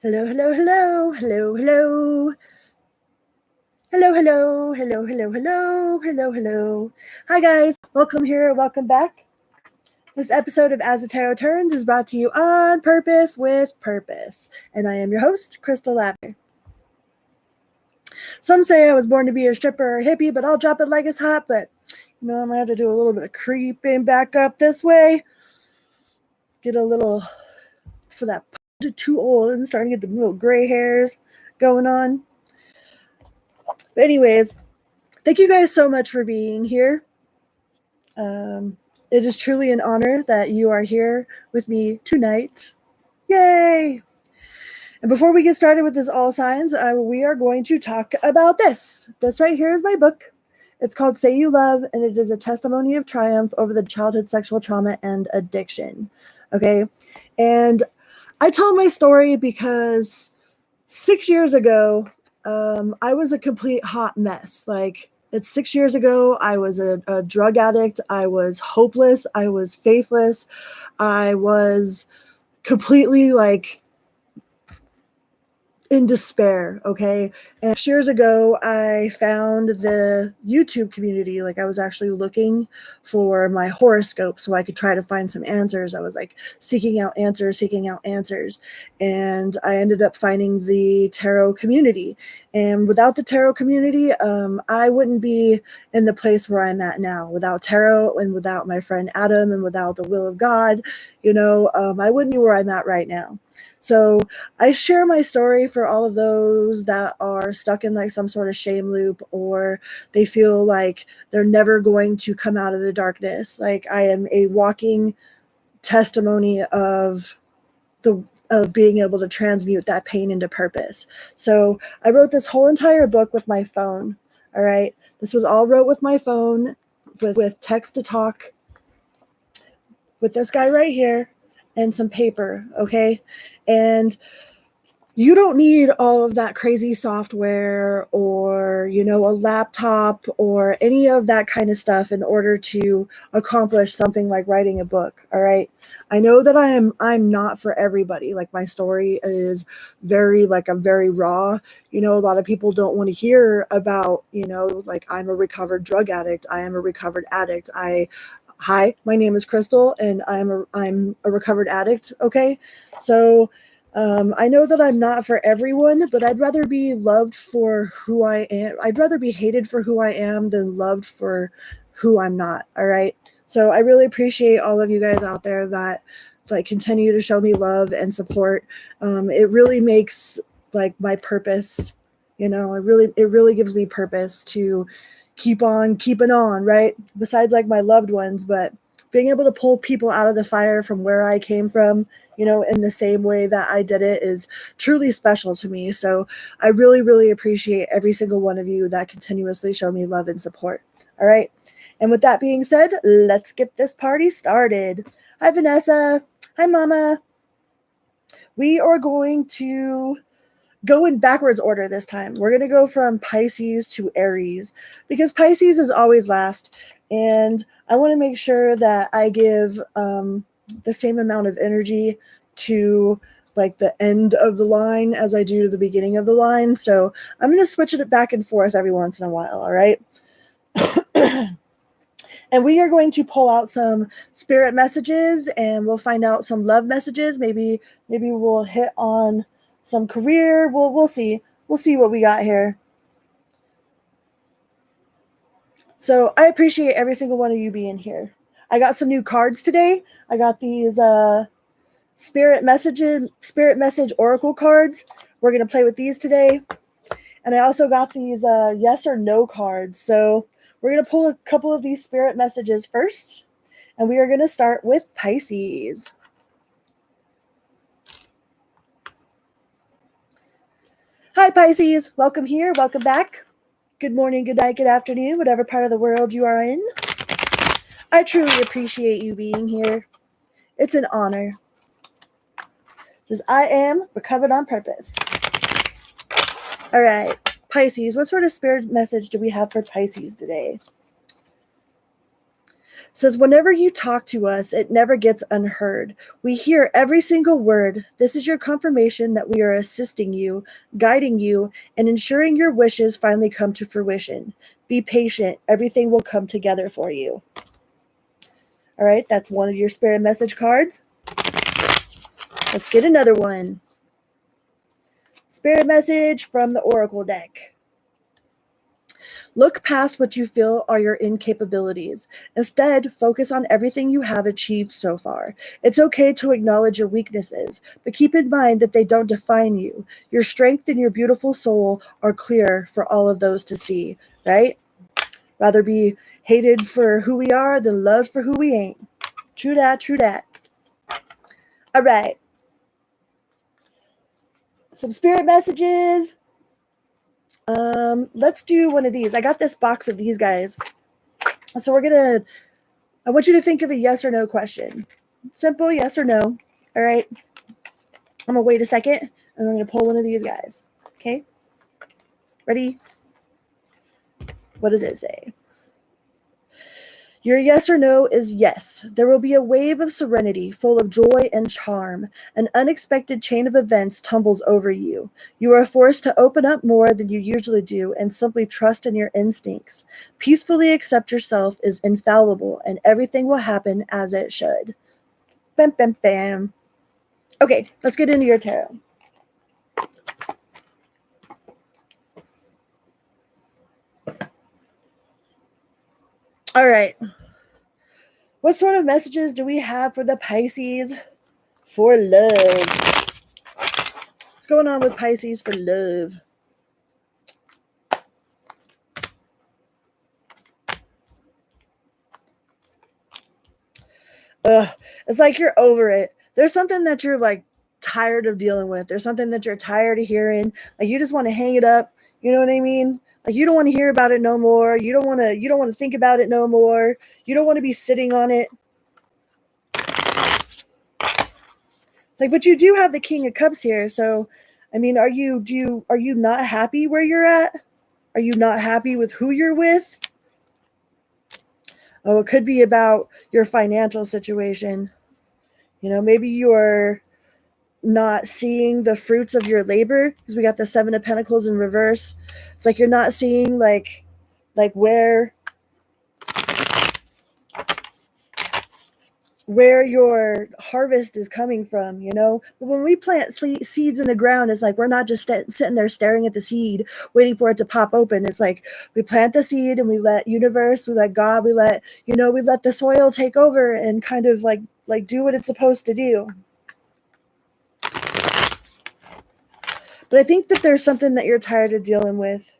Hello, hello, hello, hello, hello. Hello, hello, hello, hello, hello, hello, hello. Hi, guys. Welcome here. Welcome back. This episode of As the Tarot Turns is brought to you on purpose with purpose. And I am your host, Crystal Lavender. Some say I was born to be a stripper or a hippie, but I'll drop it like it's hot. But, I'm going to have to do a little bit of creeping back up this way. Get a little, for that too old and starting to get the little gray hairs going on. But anyways, thank you guys so much for being here. It is truly an honor that you are here with me tonight. Yay! And before we get started with this all signs, we are going to talk about this. This right here is my book. It's called Say You Love, and it is a testimony of triumph over the childhood sexual trauma and addiction. Okay? And I tell my story because 6 years ago, I was a complete hot mess. It's 6 years ago. I was a drug addict. I was hopeless. I was faithless. I was completely in despair. Okay. And 6 years ago, I found the YouTube community. I was actually looking for my horoscope so I could try to find some answers. I was seeking out answers. And I ended up finding the tarot community. And without the tarot community, I wouldn't be in the place where I'm at now. Without tarot and without my friend Adam and without the will of God, I wouldn't be where I'm at right now. So I share my story for all of those that are stuck in some sort of shame loop, or they feel like they're never going to come out of the darkness. I am a walking testimony of being able to transmute that pain into purpose. So I wrote this whole entire book with my phone. All right. This was all wrote with my phone with text to talk with this guy right here and some paper. Okay. And you don't need all of that crazy software or, a laptop or any of that kind of stuff in order to accomplish something like writing a book. All right. I know that I'm not for everybody. My story is I'm very raw. A lot of people don't want to hear about, I'm a recovered drug addict. I am a recovered addict. Hi, my name is Crystal and I'm a recovered addict. Okay. So, I know that I'm not for everyone, but I'd rather be loved for who I am. I'd rather be hated for who I am than loved for who I'm not. All right. So I really appreciate all of you guys out there that continue to show me love and support. It really makes my purpose, it really gives me purpose to keep on keeping on, right? Besides my loved ones, but being able to pull people out of the fire from where I came from, in the same way that I did it is truly special to me. So I really, really appreciate every single one of you that continuously show me love and support. All right. And with that being said, let's get this party started. Hi, Vanessa. Hi, Mama. We are going to go in backwards order this time. We're going to go from Pisces to Aries because Pisces is always last. And I want to make sure that I give the same amount of energy to the end of the line as I do to the beginning of the line. So I'm going to switch it back and forth every once in a while. All right. And we are going to pull out some spirit messages and we'll find out some love messages. Maybe we'll hit on some career. We'll see. We'll see what we got here. So I appreciate every single one of you being here. I got some new cards today. I got these spirit message oracle cards. We're going to play with these today. And I also got these yes or no cards. So we're going to pull a couple of these spirit messages first. And we are going to start with Pisces. Hi, Pisces. Welcome here. Welcome back. Good morning, good night, good afternoon, whatever part of the world you are in. I truly appreciate you being here. It's an honor. It says, I am recovered on purpose. All right, Pisces, what sort of spirit message do we have for Pisces today? says, whenever you talk to us, it never gets unheard. We hear every single word. This is your confirmation that we are assisting you, guiding you, and ensuring your wishes finally come to fruition. Be patient. Everything will come together for you. All right, that's one of your spirit message cards. Let's get another one. Spirit message from the Oracle deck. Look past what you feel are your incapabilities. Instead, focus on everything you have achieved so far. It's okay to acknowledge your weaknesses, but keep in mind that they don't define you. Your strength and your beautiful soul are clear for all of those to see, right? Rather be hated for who we are than loved for who we ain't. True that, true that. All right. Some spirit messages. Let's do one of these. I got this box of these guys. So I want you to think of a yes or no question. Simple yes or no. All right. I'm going to wait a second and I'm going to pull one of these guys. Okay. Ready? What does it say? Your yes or no is yes. There will be a wave of serenity full of joy and charm. An unexpected chain of events tumbles over you. You are forced to open up more than you usually do and simply trust in your instincts. Peacefully accept yourself is infallible and everything will happen as it should. Bam, bam, bam. Okay, let's get into your tarot. All right. What sort of messages do we have for the Pisces for love? What's going on with Pisces for love? It's like you're over it. There's something that you're like tired of dealing with. There's something that you're tired of hearing. Like you just want to hang it up. You know what I mean? Like you don't want to hear about it no more. You don't want to think about it no more. You don't want to be sitting on it. It's like, but you do have the King of Cups here. So, I mean, are you not happy where you're at? Are you not happy with who you're with? Oh, it could be about your financial situation. You know, maybe you're not seeing the fruits of your labor because we got the Seven of Pentacles in reverse. It's like you're not seeing like where your harvest is coming from, you know. But when we plant seeds in the ground, it's like we're not just sitting there staring at the seed waiting for it to pop open. It's like we plant the seed and we let universe, we let God, we let the soil take over and kind of like do what it's supposed to do. But I think that there's something that you're tired of dealing with.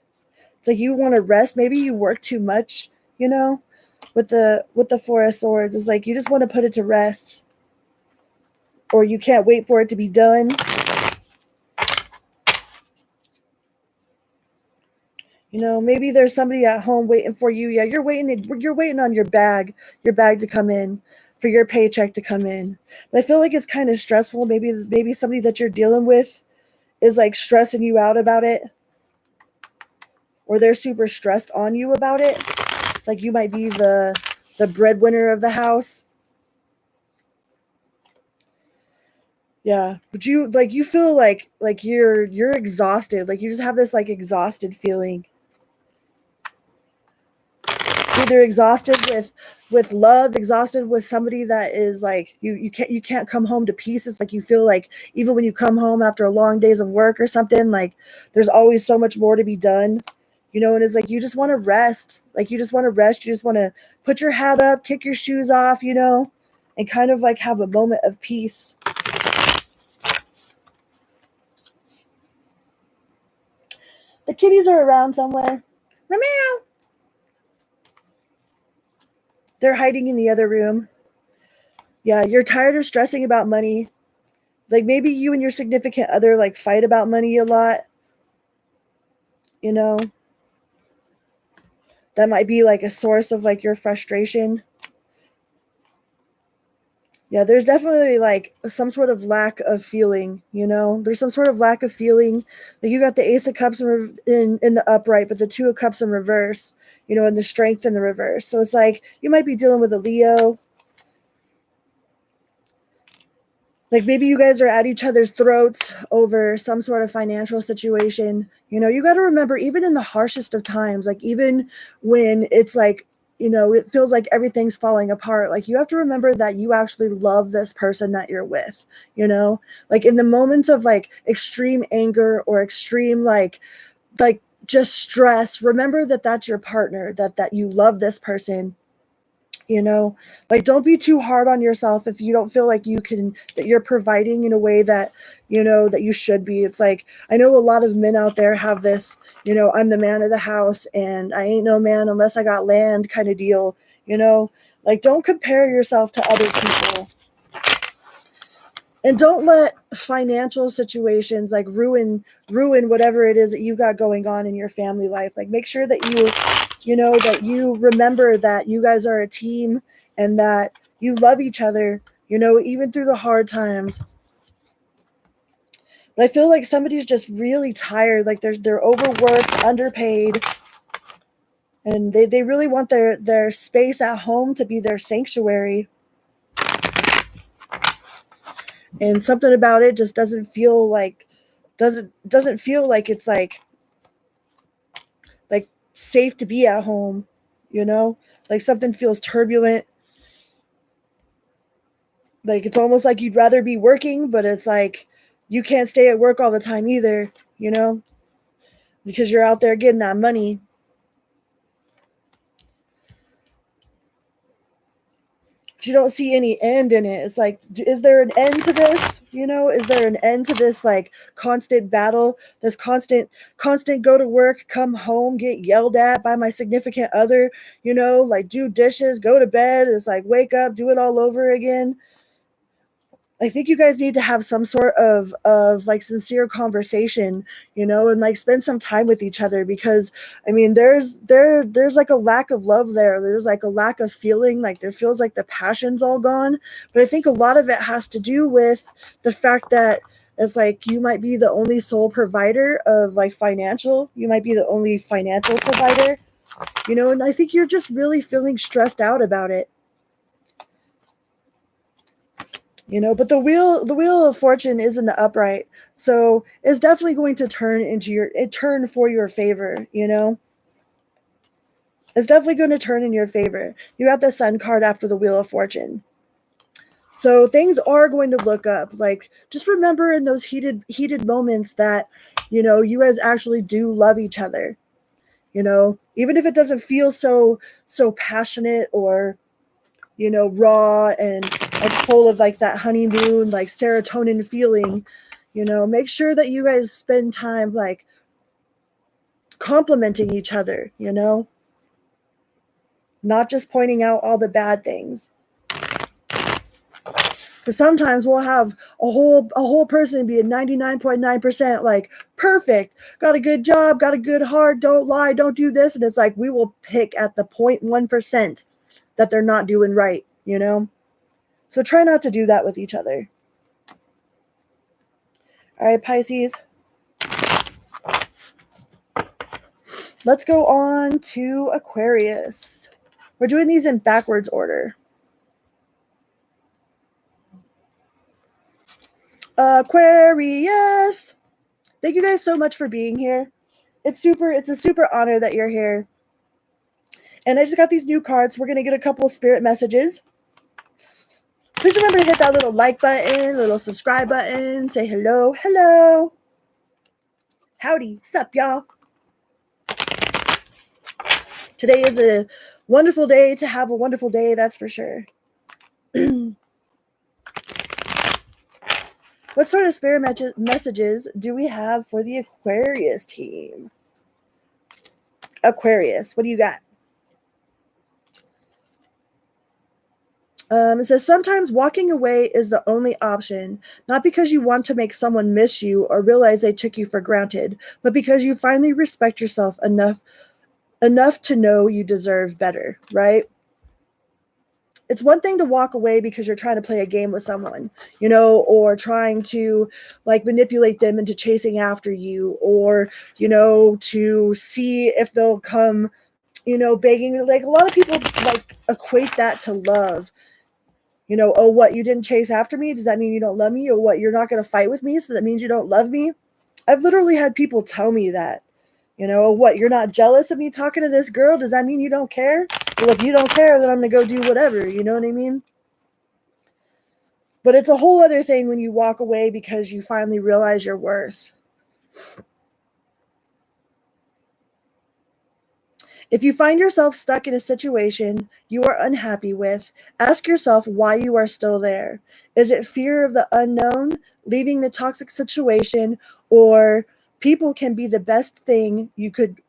It's like you want to rest. Maybe you work too much, you know, with the Four of Swords. It's like you just want to put it to rest. Or you can't wait for it to be done. You know, maybe there's somebody at home waiting for you. Yeah, you're waiting on your bag to come in, for your paycheck to come in. But I feel like it's kind of stressful. Maybe somebody that you're dealing with is like stressing you out about it. Or they're super stressed on you about it. It's like you might be the breadwinner of the house. Yeah, but you feel like you're exhausted. Like you just have this like exhausted feeling. Either exhausted with love, exhausted with somebody that is like you can't come home to peace. It's like you feel like even when you come home after a long days of work or something, like there's always so much more to be done. You know, and it's like you just want to rest. Like you just want to rest. You just want to put your hat up, kick your shoes off, you know, and kind of like have a moment of peace. The kitties are around somewhere. Meow. They're hiding in the other room. Yeah, you're tired of stressing about money. Like maybe you and your significant other like fight about money a lot. You know, that might be like a source of like your frustration. Yeah, there's definitely like some sort of lack of feeling, you know? There's some sort of lack of feeling. Like you got the Ace of Cups in the upright, but the Two of Cups in reverse, you know, and the Strength in the reverse. So it's like you might be dealing with a Leo. Like maybe you guys are at each other's throats over some sort of financial situation. You know, you got to remember, even in the harshest of times, like even when it's like, you know, it feels like everything's falling apart, like you have to remember that you actually love this person that you're with, you know, like in the moments of like extreme anger or extreme like just stress, remember that that's your partner, that you love this person, you know. Like don't be too hard on yourself if you don't feel like you can, that you're providing in a way that, you know, that you should be. It's like I know a lot of men out there have this, you know, I'm the man of the house and I ain't no man unless I got land kind of deal, you know. Like don't compare yourself to other people, and don't let financial situations like ruin whatever it is that you got going on in your family life. Like make sure that you know, that you remember that you guys are a team and that you love each other, you know, even through the hard times. But I feel like somebody's just really tired, like they're overworked, underpaid, and they really want their space at home to be their sanctuary. And something about it just doesn't feel like, doesn't feel like it's like safe to be at home, you know? Like something feels turbulent. Like it's almost like you'd rather be working, but it's like you can't stay at work all the time either, you know? Because you're out there getting that money. But you don't see any end in it. It's like, is there an end to this? You know, is there an end to this like constant battle, this constant go to work, come home, get yelled at by my significant other, you know, like do dishes, go to bed. It's like wake up, do it all over again. I think you guys need to have some sort of like sincere conversation, you know, and like spend some time with each other, because I mean there's like a lack of love there. There's like a lack of feeling, like there feels like the passion's all gone. But I think a lot of it has to do with the fact that it's like you might be the only sole provider of like financial, you might be the only financial provider, you know, and I think you're just really feeling stressed out about it. You know, but the wheel of fortune is in the upright, so it's definitely going to turn for your favor, you know. It's definitely going to turn in your favor. You got the sun card after the wheel of fortune, so things are going to look up. Like just remember in those heated moments that, you know, you guys actually do love each other, you know, even if it doesn't feel so passionate or, you know, raw and like full of like that honeymoon, like serotonin feeling, you know, make sure that you guys spend time like complimenting each other, you know, not just pointing out all the bad things. Because sometimes we'll have a whole person be a 99.9% like perfect, got a good job, got a good heart, don't lie, don't do this, and it's like we will pick at the 0.1% that they're not doing right, you know. So try not to do that with each other. All right, Pisces. Let's go on to Aquarius. We're doing these in backwards order. Aquarius. Thank you guys so much for being here. It's a super honor that you're here. And I just got these new cards. We're going to get a couple spirit messages. Please remember to hit that little like button, little subscribe button, say hello, hello. Howdy, sup, y'all. Today is a wonderful day to have a wonderful day, that's for sure. What sort of spirit messages do we have for the Aquarius team? Aquarius, what do you got? It says sometimes walking away is the only option, not because you want to make someone miss you or realize they took you for granted, but because you finally respect yourself enough to know you deserve better, right? it's one thing to walk away because you're trying to play a game with someone, you know, or trying to like manipulate them into chasing after you, or, you know, to see if they'll come, you know, begging. Like a lot of people like equate that to love. You know, oh, what, you didn't chase after me? Does that mean you don't love me? Or what, you're not going to fight with me? So that means you don't love me? I've literally had people tell me that. You know, oh, what, you're not jealous of me talking to this girl? Does that mean you don't care? Well, if you don't care, then I'm going to go do whatever. You know what I mean? But it's a whole other thing when you walk away because you finally realize your worth. If you find yourself stuck in a situation you are unhappy with, ask yourself why you are still there. Is it fear of the unknown, leaving the toxic situation, or people can be the best thing you could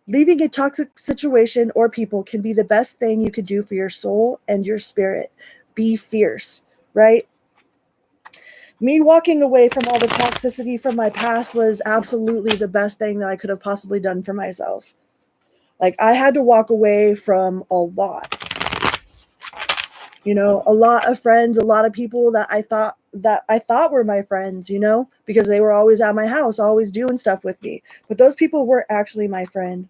leaving a toxic situation or people can be the best thing you could do for your soul and your spirit. Be fierce, right? Me walking away from all the toxicity from my past was absolutely the best thing that I could have possibly done for myself. Like, I had to walk away from a lot, you know, a lot of friends, a lot of people that I thought were my friends, you know, because they were always at my house, always doing stuff with me. But those people weren't actually my friend,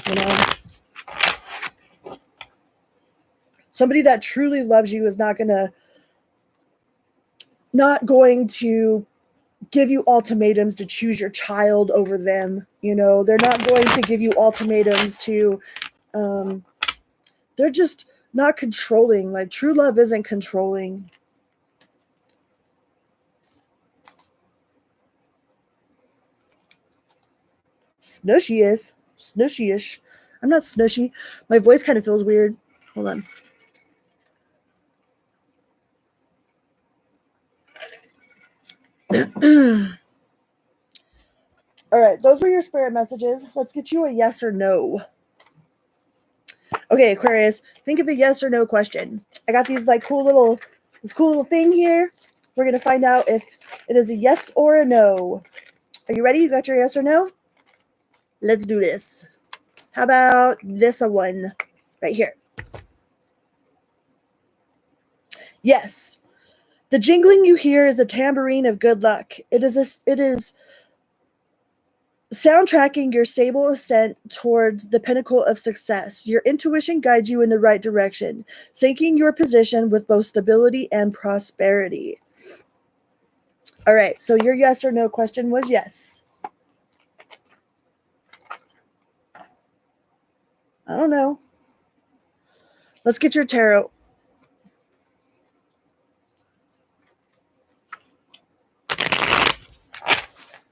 you know. Somebody that truly loves you is not going to give you ultimatums to choose your child over them. You know, they're not going to give you ultimatums to, they're just not controlling. Like, true love isn't controlling. Snushy-ish. I'm not snushy. My voice kind of feels weird. Hold on. All right, those were your spirit messages. Let's get you a yes or no. Okay, Aquarius, think of a yes or no question. I got these like this cool little thing here. We're gonna find out if it is a yes or a no. Are you ready? You got your yes or no? Let's do this. How about this one right here? Yes. The jingling you hear is a tambourine of good luck. It is soundtracking your stable ascent towards the pinnacle of success. Your intuition guides you in the right direction, sinking your position with both stability and prosperity. All right, so your yes or no question was yes. I don't know. Let's get your tarot.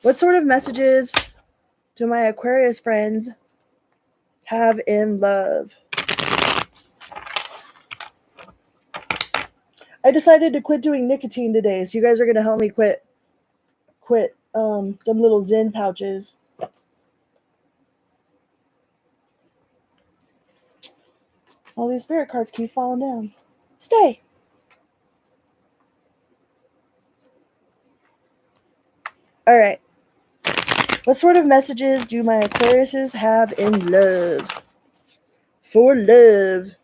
What sort of messages do my Aquarius friends have in love? I decided to quit doing nicotine today, so you guys are going to help me quit them little Zen pouches. All these spirit cards keep falling down. Stay. All right. What sort of messages do my Aquariuses have in love? For love.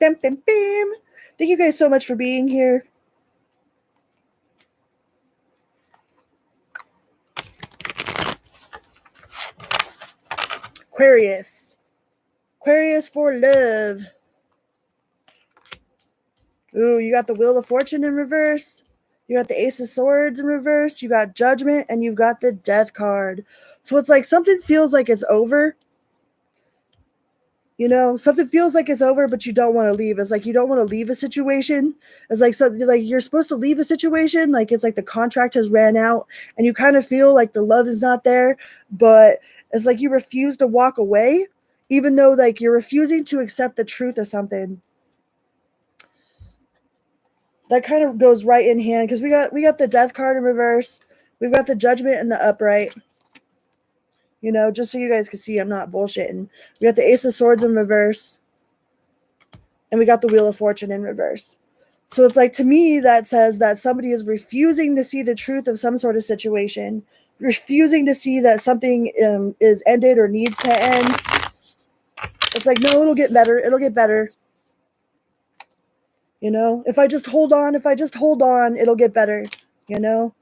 Bam, bam, bam. Thank you guys so much for being here. Aquarius. Aquarius for love. Ooh, you got the Wheel of Fortune in reverse. You got the Ace of Swords in reverse. You got Judgment, and you've got the Death card. So it's like something feels like it's over. You know, something feels like it's over, but you don't want to leave. It's like you don't want to leave a situation. It's like something like you're supposed to leave a situation. Like it's like the contract has ran out, and you kind of feel like the love is not there, but it's like you refuse to walk away, even though like you're refusing to accept the truth of something. That kind of goes right in hand because we got the Death card in reverse. We've got the Judgment in the upright. You know, just so you guys can see I'm not bullshitting. We got the Ace of Swords in reverse. And we got the Wheel of Fortune in reverse. So it's like, to me, that says that somebody is refusing to see the truth of some sort of situation. refusing to see that something is ended or needs to end. It's like, no, it'll get better. It'll get better. You know, if I just hold on, it'll get better, you know?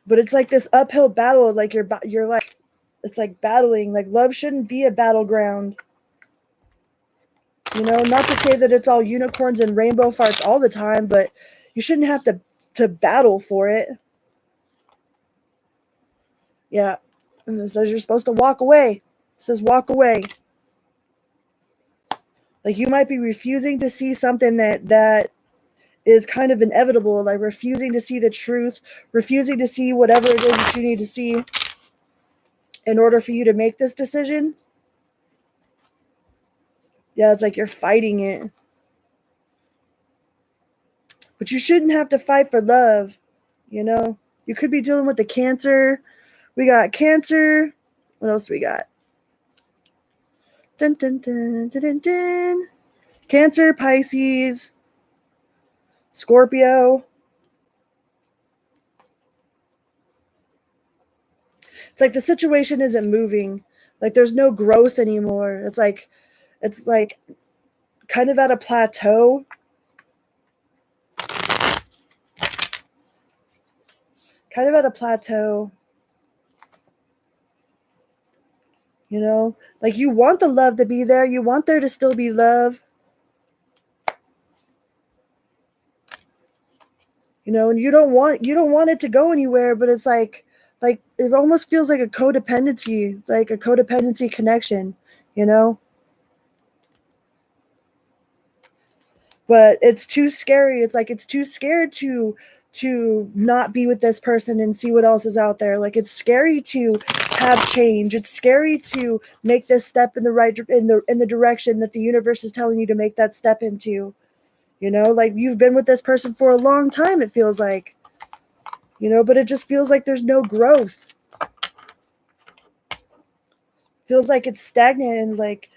But it's like this uphill battle. Like you're like, it's like battling. Like love shouldn't be a battleground. You know, not to say that it's all unicorns and rainbow farts all the time, but you shouldn't have to battle for it. Yeah. And it says you're supposed to walk away. It says walk away. Like you might be refusing to see something that is kind of inevitable, like refusing to see the truth, refusing to see whatever it is that you need to see in order for you to make this decision. Yeah, it's like you're fighting it. But you shouldn't have to fight for love, you know? You could be dealing with the Cancer. We got Cancer. What else do we got? Dun, dun, dun, dun, dun, dun. Cancer, Pisces, Scorpio. It's like the situation isn't moving. Like there's no growth anymore. It's like kind of at a plateau. Kind of at a plateau. You know, like you want the love to be there. You want there to still be love. You know, and you don't want it to go anywhere, but it's like it almost feels like a codependency connection, you know? But it's too scary. It's like it's too scared to not be with this person and see what else is out there. Like it's scary to have change. It's scary to make this step in the direction that the universe is telling you to make that step into. You know, like you've been with this person for a long time, it feels like. You know, but it just feels like there's no growth. Feels like it's stagnant, and like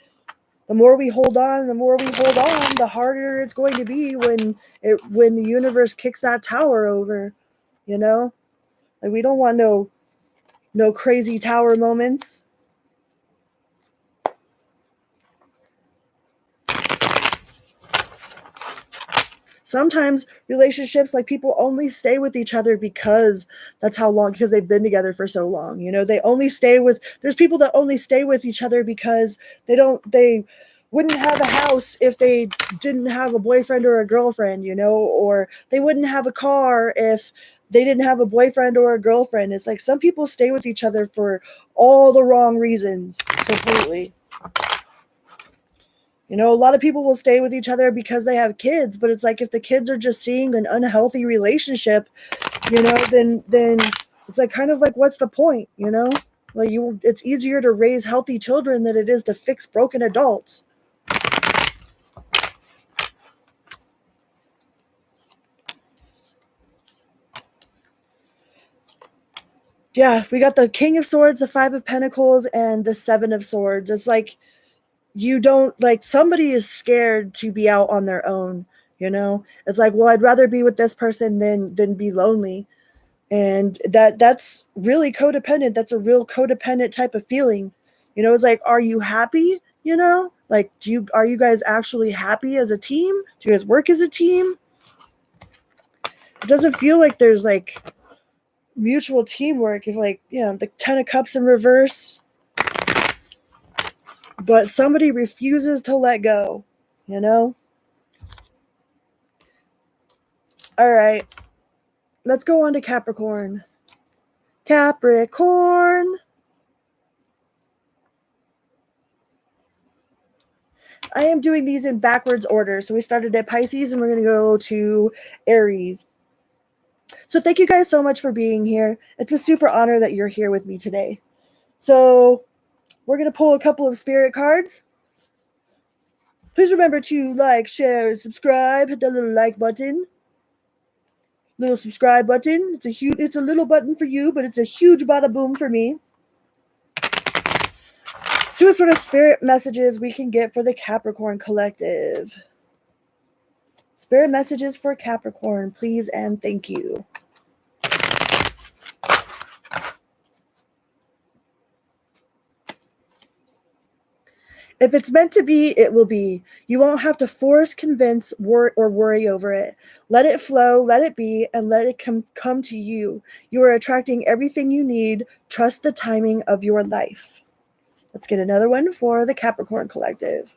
the more we hold on, the harder it's going to be when the universe kicks that tower over, you know? Like we don't want no crazy tower moments. Sometimes relationships, like people only stay with each other because because they've been together for so long. You know, there's people that only stay with each other because they wouldn't have a house if they didn't have a boyfriend or a girlfriend, you know, or they wouldn't have a car if they didn't have a boyfriend or a girlfriend. It's like some people stay with each other for all the wrong reasons completely. You know, a lot of people will stay with each other because they have kids, but it's like if the kids are just seeing an unhealthy relationship, you know, then it's like kind of like what's the point, you know? Like it's easier to raise healthy children than it is to fix broken adults. Yeah, we got the King of Swords, the Five of Pentacles, and the Seven of Swords. It's like somebody is scared to be out on their own, you know? It's like, well, I'd rather be with this person than be lonely. And that's really codependent. That's a real codependent type of feeling. You know, it's like, are you happy? You know, like, are you guys actually happy as a team? Do you guys work as a team? It doesn't feel like there's like mutual teamwork. If like, you know, the 10 of Cups in reverse, but somebody refuses to let go, you know? All right, let's go on to Capricorn. Capricorn. I am doing these in backwards order. So we started at Pisces and we're going to go to Aries. So thank you guys so much for being here. It's a super honor that you're here with me today. So we're going to pull a couple of spirit cards. Please remember to like, share, and subscribe. Hit that little like button. Little subscribe button. It's a little button for you, but it's a huge bada boom for me. See what sort of spirit messages we can get for the Capricorn collective. Spirit messages for Capricorn, please and thank you. If it's meant to be, it will be. You won't have to force, convince, or worry over it. Let it flow, let it be, and let it come to you. You are attracting everything you need. Trust the timing of your life. Let's get another one for the Capricorn Collective.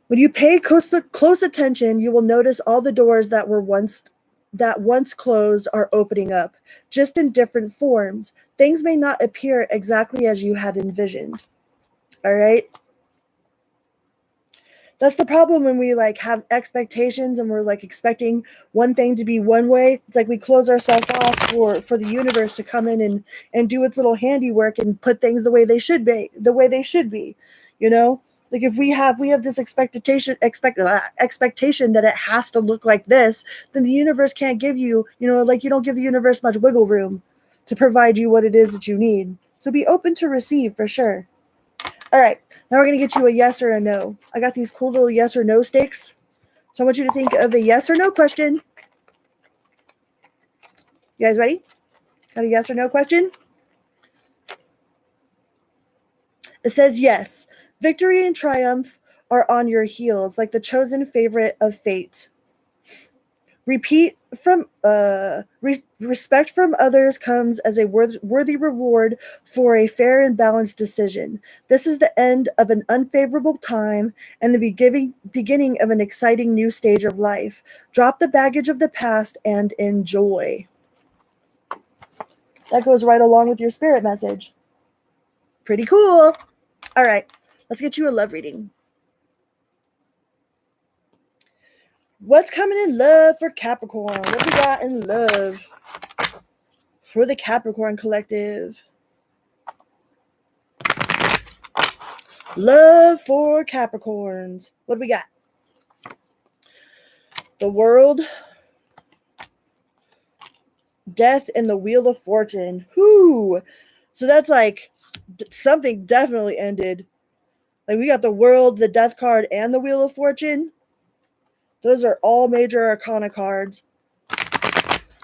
When you pay close attention, you will notice all the doors that once closed are opening up, just in different forms. Things may not appear exactly as you had envisioned. All right? That's the problem when we like have expectations and we're like expecting one thing to be one way. It's like we close ourselves off for the universe to come in and do its little handiwork and put things the way they should be, you know? Like if we have this expectation that it has to look like this, then the universe can't give you, like you don't give the universe much wiggle room to provide you what it is that you need. So be open to receive for sure. All right, now we're going to get you a yes or a no. I got these cool little yes or no sticks. So I want you to think of a yes or no question. You guys ready? Got a yes or no question? It says yes. Victory and triumph are on your heels, like the chosen favorite of fate. Respect from others comes as a worthy reward for a fair and balanced decision. This is the end of an unfavorable time and the beginning of an exciting new stage of life. Drop the baggage of the past and enjoy. That goes right along with your spirit message. Pretty cool. All right, let's get you a love reading. What's coming in love for Capricorn? What we got in love for the Capricorn Collective? Love for Capricorns. What do we got? The World, Death, and the Wheel of Fortune. Whoo! So that's like something definitely ended. Like we got the World, the Death card, and the Wheel of Fortune. Those are all major arcana cards.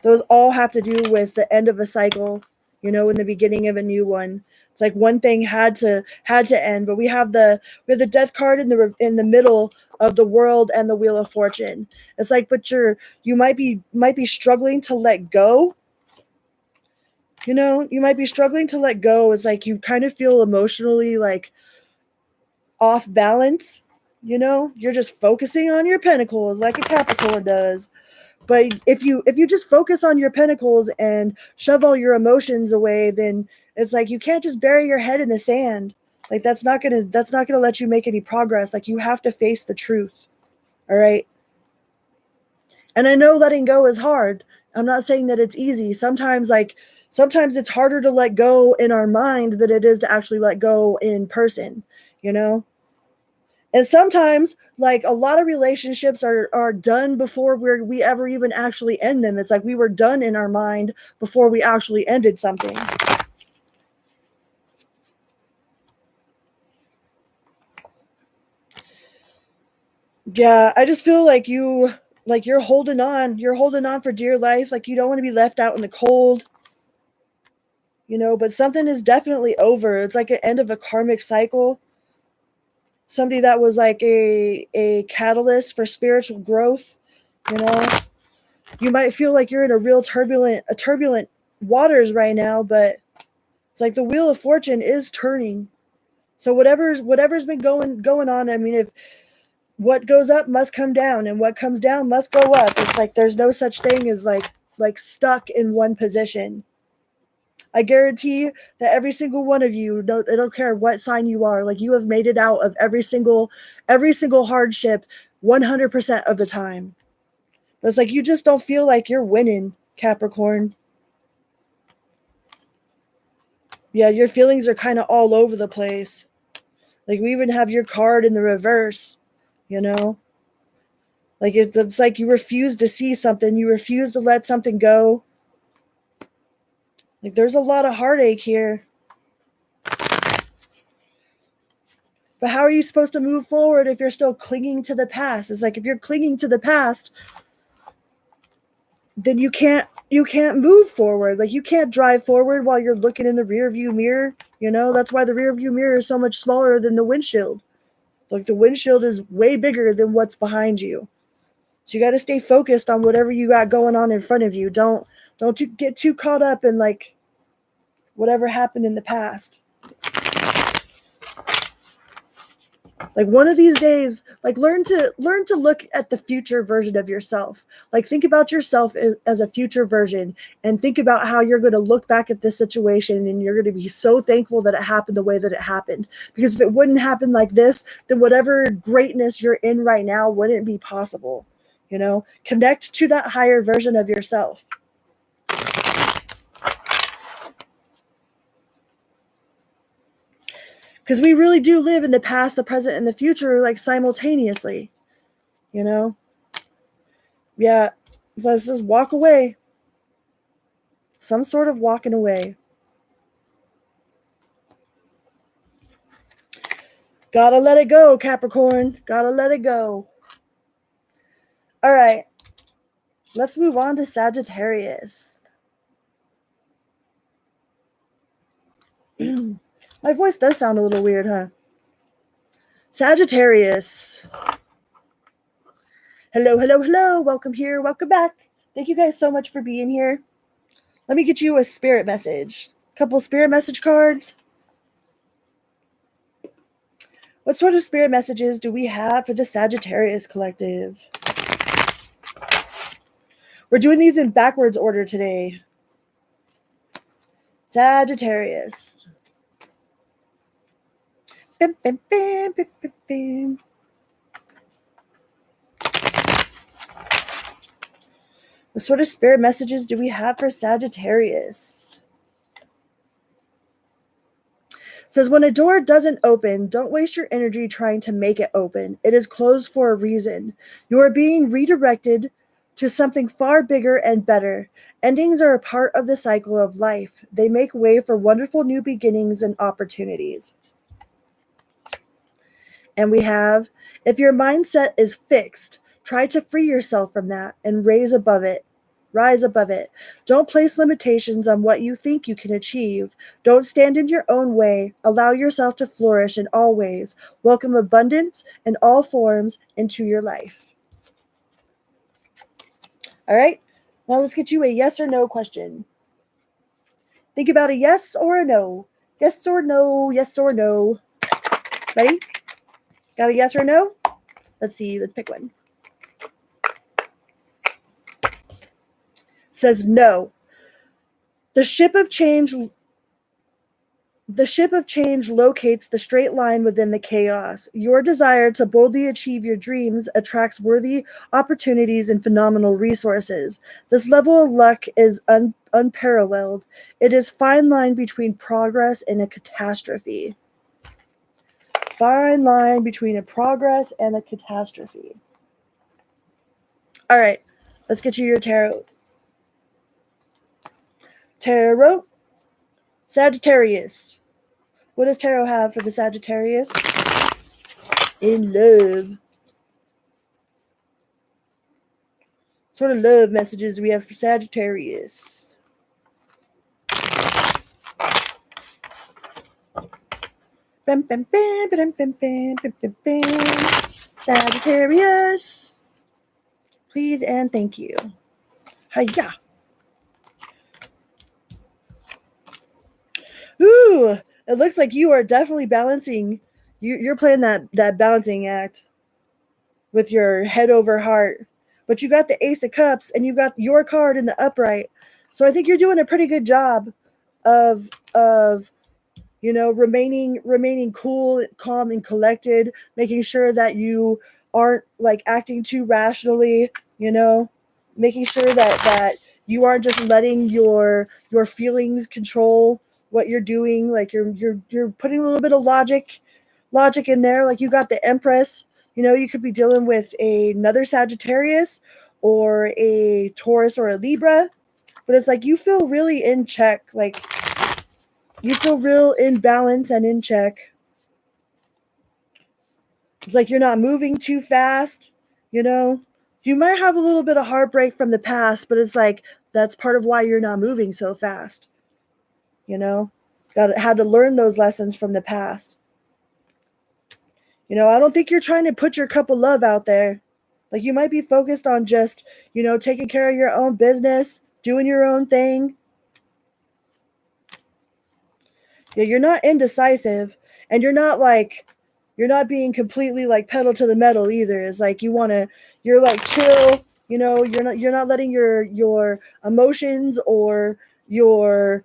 Those all have to do with the end of a cycle, in the beginning of a new one. It's like one thing had to end, but we have the Death card in the middle of the World and the Wheel of Fortune. It's like, but you might be struggling to let go. You might be struggling to let go. It's like you kind of feel emotionally like off balance. You're just focusing on your pentacles like a Capricorn does. But if you just focus on your pentacles and shove all your emotions away, then it's like you can't just bury your head in the sand. Like that's not gonna let you make any progress. Like you have to face the truth. All right. And I know letting go is hard. I'm not saying that it's easy. Sometimes it's harder to let go in our mind than it is to actually let go in person, And sometimes, like a lot of relationships are done before we ever even actually end them. It's like we were done in our mind before we actually ended something. Yeah, I just feel like you're holding on. You're holding on for dear life. Like you don't want to be left out in the cold. But something is definitely over. It's like an end of a karmic cycle. Somebody that was like a catalyst for spiritual growth, You might feel like you're in a real turbulent waters right now, but it's like the Wheel of Fortune is turning. So whatever's been going on, I mean, if what goes up must come down and what comes down must go up. It's like there's no such thing as like stuck in one position. I guarantee that every single one of you, I don't care what sign you are, like you have made it out of every single hardship 100% of the time. But it's like you just don't feel like you're winning, Capricorn. Yeah, your feelings are kind of all over the place. Like we even have your card in the reverse, Like it's like you refuse to see something, you refuse to let something go. Like there's a lot of heartache here. But how are you supposed to move forward if you're still clinging to the past? It's like if you're clinging to the past, then you can't move forward. Like you can't drive forward while you're looking in the rear view mirror. You know, that's why the rear view mirror is so much smaller than the windshield. Like the windshield is way bigger than what's behind you. So you got to stay focused on whatever you got going on in front of you. Don't get too caught up in like whatever happened in the past. Like one of these days, like learn to look at the future version of yourself. Like think about yourself as a future version and think about how you're going to look back at this situation and you're going to be so thankful that it happened the way that it happened. Because if it wouldn't happen like this, then whatever greatness you're in right now wouldn't be possible. You know, connect to that higher version of yourself. Because we really do live in the past, the present, and the future, like simultaneously, you know? Yeah. So this is walk away. Some sort of walking away. Gotta let it go, Capricorn. Gotta let it go. All right. Let's move on to Sagittarius. My voice does sound a little weird, huh? Sagittarius. Hello, hello, hello. Welcome here. Welcome back. Thank you guys so much for being here. Let me get you a spirit message. Couple spirit message cards. What sort of spirit messages do we have for the Sagittarius collective? We're doing these in backwards order today. Sagittarius. Bim, bim, bim, bim, bim, bim. What sort of spirit messages do we have for Sagittarius? It says, when a door doesn't open, don't waste your energy trying to make it open. It is closed for a reason. You are being redirected to something far bigger and better. Endings are a part of the cycle of life. They make way for wonderful new beginnings and opportunities. And we have, if your mindset is fixed, try to free yourself from that and rise above it. Rise above it. Don't place limitations on what you think you can achieve. Don't stand in your own way. Allow yourself to flourish in all ways. Welcome abundance in all forms into your life. All right, now let's get you a yes or no question. Think about a yes or a no. Yes or no, yes or no. Ready? Got a yes or no? Let's see, let's pick one. Says no. The ship of change locates the straight line within the chaos. Your desire to boldly achieve your dreams attracts worthy opportunities and phenomenal resources. This level of luck is unparalleled. It is fine line between progress and a catastrophe. Fine line between a progress and a catastrophe. All right, let's get you your tarot. Tarot. Sagittarius. What does tarot have for the Sagittarius? In love. What sort of love messages do we have for Sagittarius? Bam, bam, bam, bam, bam, bam, bam, bam, bam. Sagittarius. Please and thank you. Hiya. Ooh, it looks like you are definitely balancing. You're playing that balancing act with your head over heart. But you got the Ace of Cups and you got your card in the upright. So I think you're doing a pretty good job of remaining cool, calm, and collected, making sure that you aren't like acting too rationally, making sure that you aren't just letting your feelings control what you're doing. Like you're putting a little bit of logic in there. Like you got the Empress. You could be dealing with another Sagittarius or a Taurus or a Libra, but it's like you feel really in check. Like you feel real in balance and in check. It's like you're not moving too fast, you know? You might have a little bit of heartbreak from the past, but it's like that's part of why you're not moving so fast, you know? Had to learn those lessons from the past. I don't think you're trying to put your cup of love out there. Like you might be focused on just, taking care of your own business, doing your own thing. Yeah, you're not indecisive, and you're not being completely like pedal to the metal either. It's like you're like chill, you're not letting your emotions or you're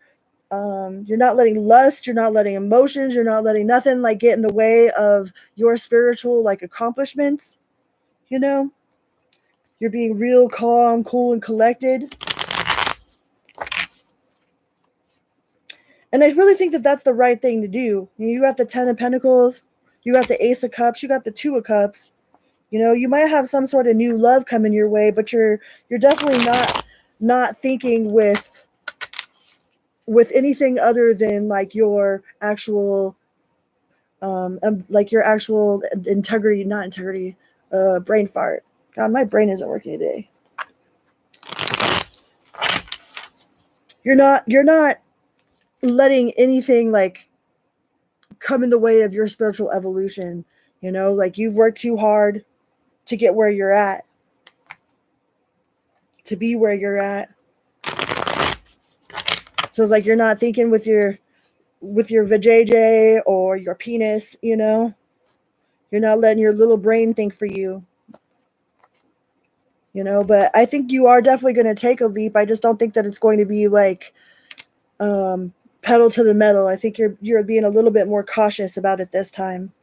not letting lust, you're not letting emotions, you're not letting nothing like get in the way of your spiritual like accomplishments, you know? You're being real calm, cool, and collected. And I really think that that's the right thing to do. You got the 10 of Pentacles, you got the Ace of Cups, you got the 2 of Cups. You might have some sort of new love coming your way, but you're definitely not thinking with anything other than like your actual integrity, not integrity, brain fart. God, my brain isn't working today. You're not letting anything like come in the way of your spiritual evolution. Like you've worked too hard to get where you're at, to be where you're at. So it's like you're not thinking with your vajayjay or your penis, You're not letting your little brain think for you. But I think you are definitely going to take a leap. I just don't think that it's going to be like pedal to the metal. I think you're being a little bit more cautious about it this time.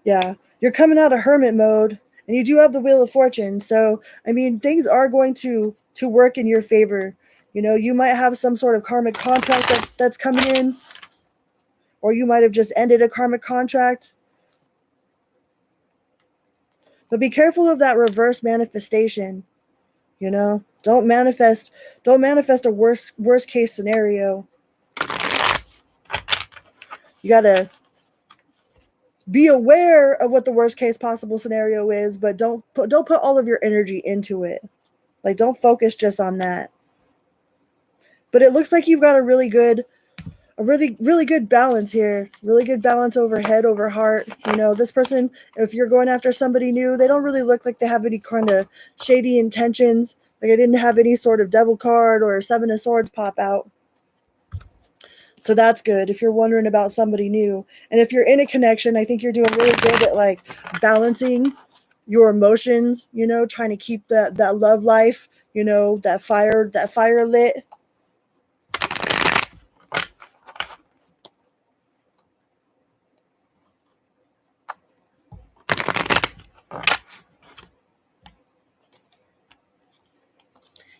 Yeah, you're coming out of hermit mode, and you do have the Wheel of Fortune. So, I mean, things are going to work in your favor. You might have some sort of karmic contract that's coming in, or you might have just ended a karmic contract. But be careful of that reverse manifestation. Don't manifest a worst case scenario. You gotta be aware of what the worst case possible scenario is, but don't put all of your energy into it. Like don't focus just on that. But it looks like you've got a really good balance here. Really good balance over head over heart. This person, if you're going after somebody new, they don't really look like they have any kind of shady intentions. Like I didn't have any sort of devil card or 7 of Swords pop out. So that's good if you're wondering about somebody new. And if you're in a connection, I think you're doing really good at like balancing your emotions, trying to keep that love life, that fire lit.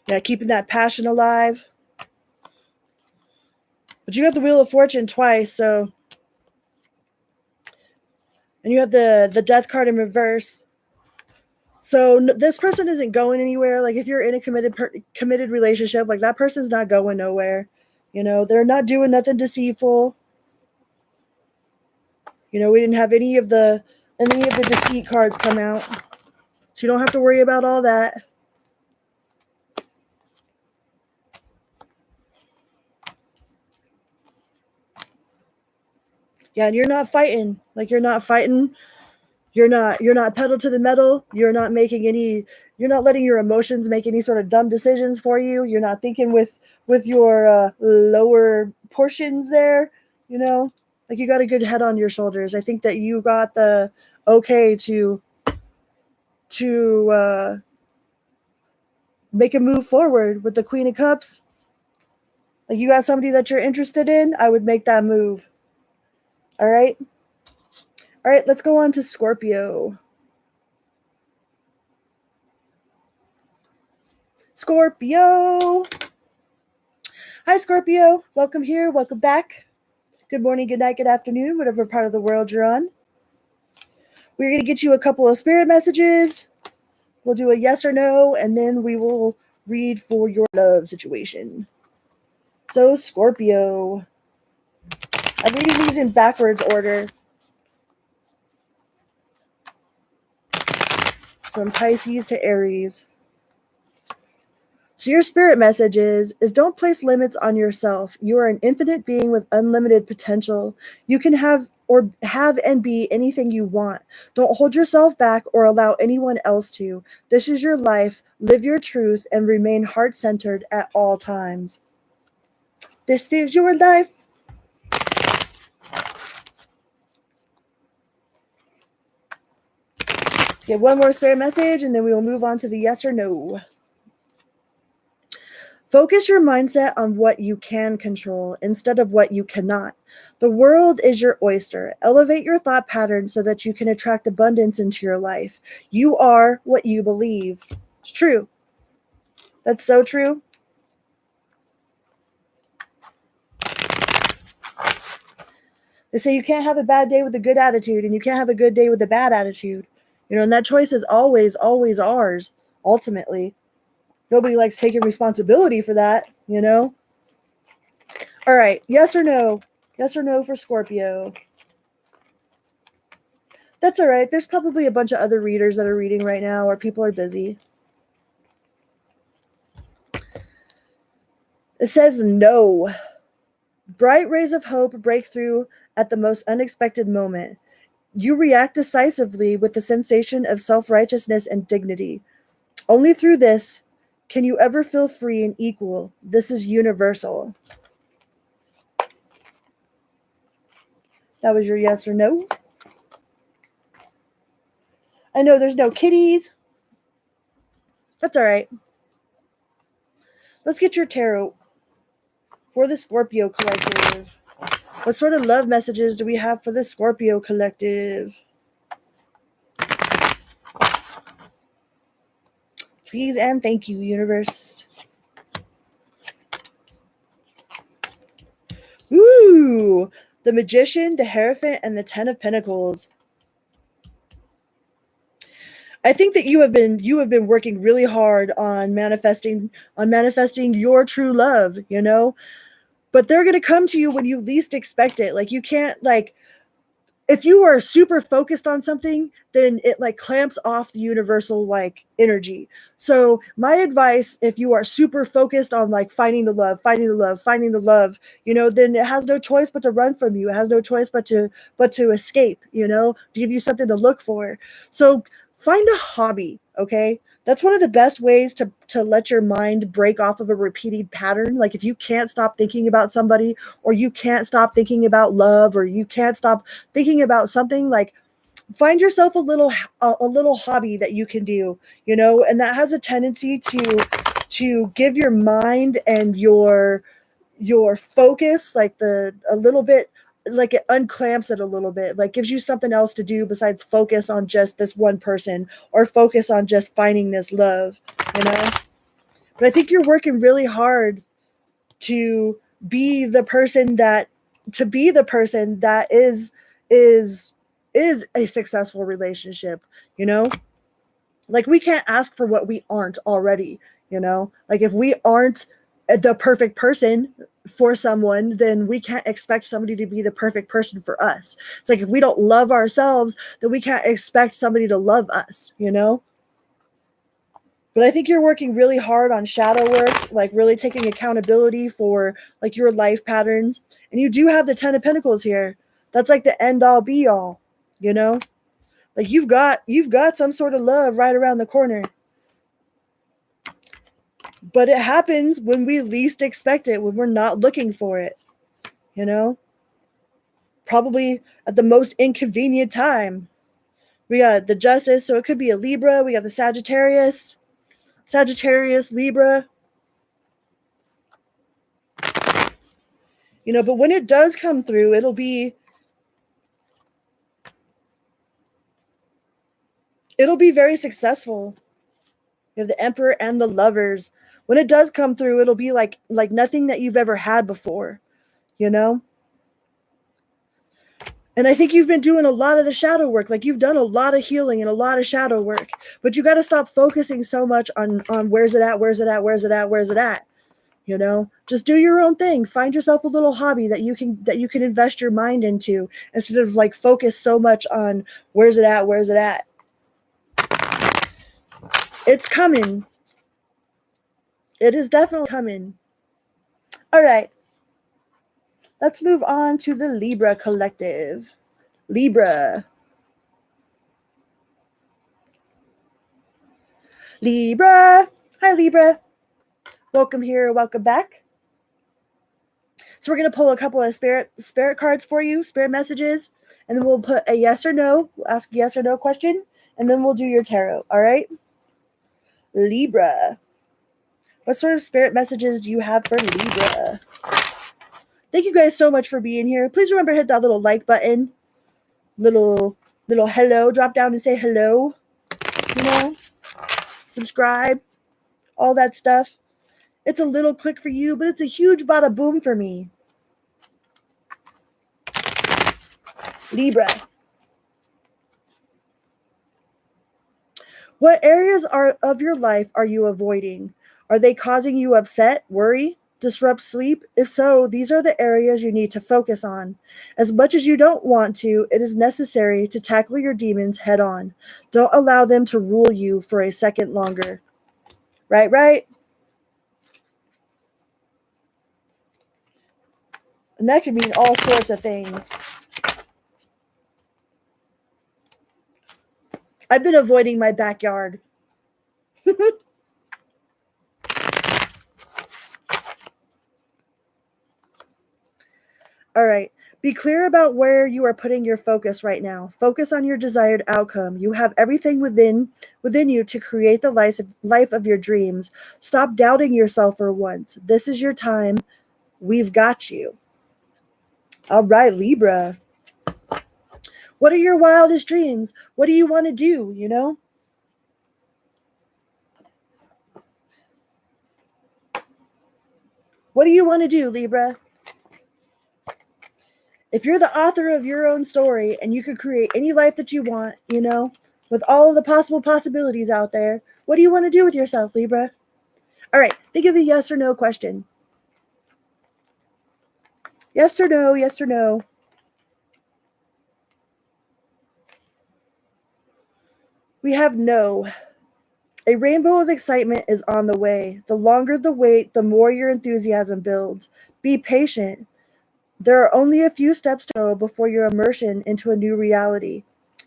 Yeah, keeping that passion alive. But you have the Wheel of Fortune twice, so. And you have the Death card in reverse. So this person isn't going anywhere. Like if you're in a committed relationship, like that person's not going nowhere. They're not doing nothing deceitful. We didn't have any of the deceit cards come out. So you don't have to worry about all that. Yeah, and you're not fighting. Like you're not fighting. You're not pedal to the metal. You're not letting your emotions make any sort of dumb decisions for you. You're not thinking with your lower portions there, Like you got a good head on your shoulders. I think that you got the okay to make a move forward with the Queen of Cups. Like you got somebody that you're interested in, I would make that move. All right, let's go on to Scorpio. Scorpio. Hi, Scorpio. Welcome here. Welcome back. Good morning, good night, good afternoon, whatever part of the world you're on. We're going to get you a couple of spirit messages. We'll do a yes or no, and then we will read for your love situation. So, Scorpio. I'm reading these in backwards order. From Pisces to Aries. So your spirit message is don't place limits on yourself. You are an infinite being with unlimited potential. You can have and be anything you want. Don't hold yourself back or allow anyone else to. This is your life. Live your truth and remain heart-centered at all times. This is your life. Let's get one more spirit message and then we will move on to the yes or no. Focus your mindset on what you can control instead of what you cannot. The world is your oyster. Elevate your thought pattern so that you can attract abundance into your life. You are what you believe. It's true. That's so true. They say you can't have a bad day with a good attitude and you can't have a good day with a bad attitude. You know, and that choice is always, always ours, ultimately. Nobody likes taking responsibility for that, you know? All right, yes or no? Yes or no for Scorpio? That's all right. There's probably a bunch of other readers that are reading right now, or people are busy. It says no. Bright rays of hope break through at the most unexpected moment. You react decisively with the sensation of self-righteousness and dignity. Only through this can you ever feel free and equal. This is universal. That was your yes or no. I know there's no kitties. That's all right. Let's get your tarot for the Scorpio collective. What sort of love messages do we have for the Scorpio collective? Please and thank you, universe. Ooh, the Magician, the Hierophant, and the Ten of Pentacles. I think that you have been working really hard on manifesting your true love, you know? But they're going to come to you when you least expect it. Like you can't if you are super focused on something, then it like clamps off the universal like energy. So my advice, if you are super focused on like finding the love, you know, then it has no choice but to run from you. It has no choice but to escape, you know, to give you something to look for. So find a hobby, okay? That's one of the best ways to let your mind break off of a repeated pattern. Like if you can't stop thinking about somebody, or you can't stop thinking about love, or you can't stop thinking about something, like find yourself a little hobby that you can do, you know, and that has a tendency to give your mind and your focus like a little bit, like it unclamps it a little bit, like gives you something else to do besides focus on just this one person or focus on just finding this love, you know. But I think you're working really hard to be the person that is a successful relationship, you know. Like we can't ask for what we aren't already, you know. Like if we aren't the perfect person for someone, then we can't expect somebody to be the perfect person for us. It's like if we don't love ourselves, then we can't expect somebody to love us, you know. But I think you're working really hard on shadow work, like really taking accountability for like your life patterns. And you do have the Ten of Pentacles here. That's like the end all be all, you know? Like you've got some sort of love right around the corner. But it happens when we least expect it, when we're not looking for it, you know? Probably at the most inconvenient time. We got the Justice, so it could be a Libra. We got the Sagittarius, Libra. You know, but when it does come through, it'll be very successful. You have the Emperor and the Lovers. When it does come through, it'll be like nothing that you've ever had before, you know? And I think you've been doing a lot of the shadow work. Like you've done a lot of healing and a lot of shadow work. But you got to stop focusing so much on where's it at. You know, just do your own thing. Find yourself a little hobby that you can invest your mind into, instead of like focus so much on where's it at, where's it at. It's coming. It is definitely coming. All right. Let's move on to the Libra collective. Libra. Libra. Hi, Libra. Welcome here. Welcome back. So we're going to pull a couple of spirit cards for you, spirit messages, and then we'll put a yes or no. We'll ask a yes or no question, and then we'll do your tarot. All right? Libra. What sort of spirit messages do you have for Libra? Thank you guys so much for being here. Please remember to hit that little like button. Little hello. Drop down and say hello. You know? Subscribe. All that stuff. It's a little click for you, but it's a huge bada boom for me. Libra. What areas of your life are you avoiding? Are they causing you upset, worry, disrupt sleep? If so, these are the areas you need to focus on. As much as you don't want to, it is necessary to tackle your demons head on. Don't allow them to rule you for a second longer. Right? And that could mean all sorts of things. I've been avoiding my backyard. All right. Be clear about where you are putting your focus right now. Focus on your desired outcome. You have everything within you to create the life of your dreams. Stop doubting yourself for once. This is your time. We've got you. All right, Libra. What are your wildest dreams? What do you want to do, you know? What do you want to do, Libra? If you're the author of your own story and you could create any life that you want, you know, with all of the possible possibilities out there, what do you want to do with yourself, Libra? All right, think of a yes or no question. Yes or no, yes or no. We have no. A rainbow of excitement is on the way. The longer the wait, the more your enthusiasm builds. Be patient. There are only a few steps to go before your immersion into a new reality.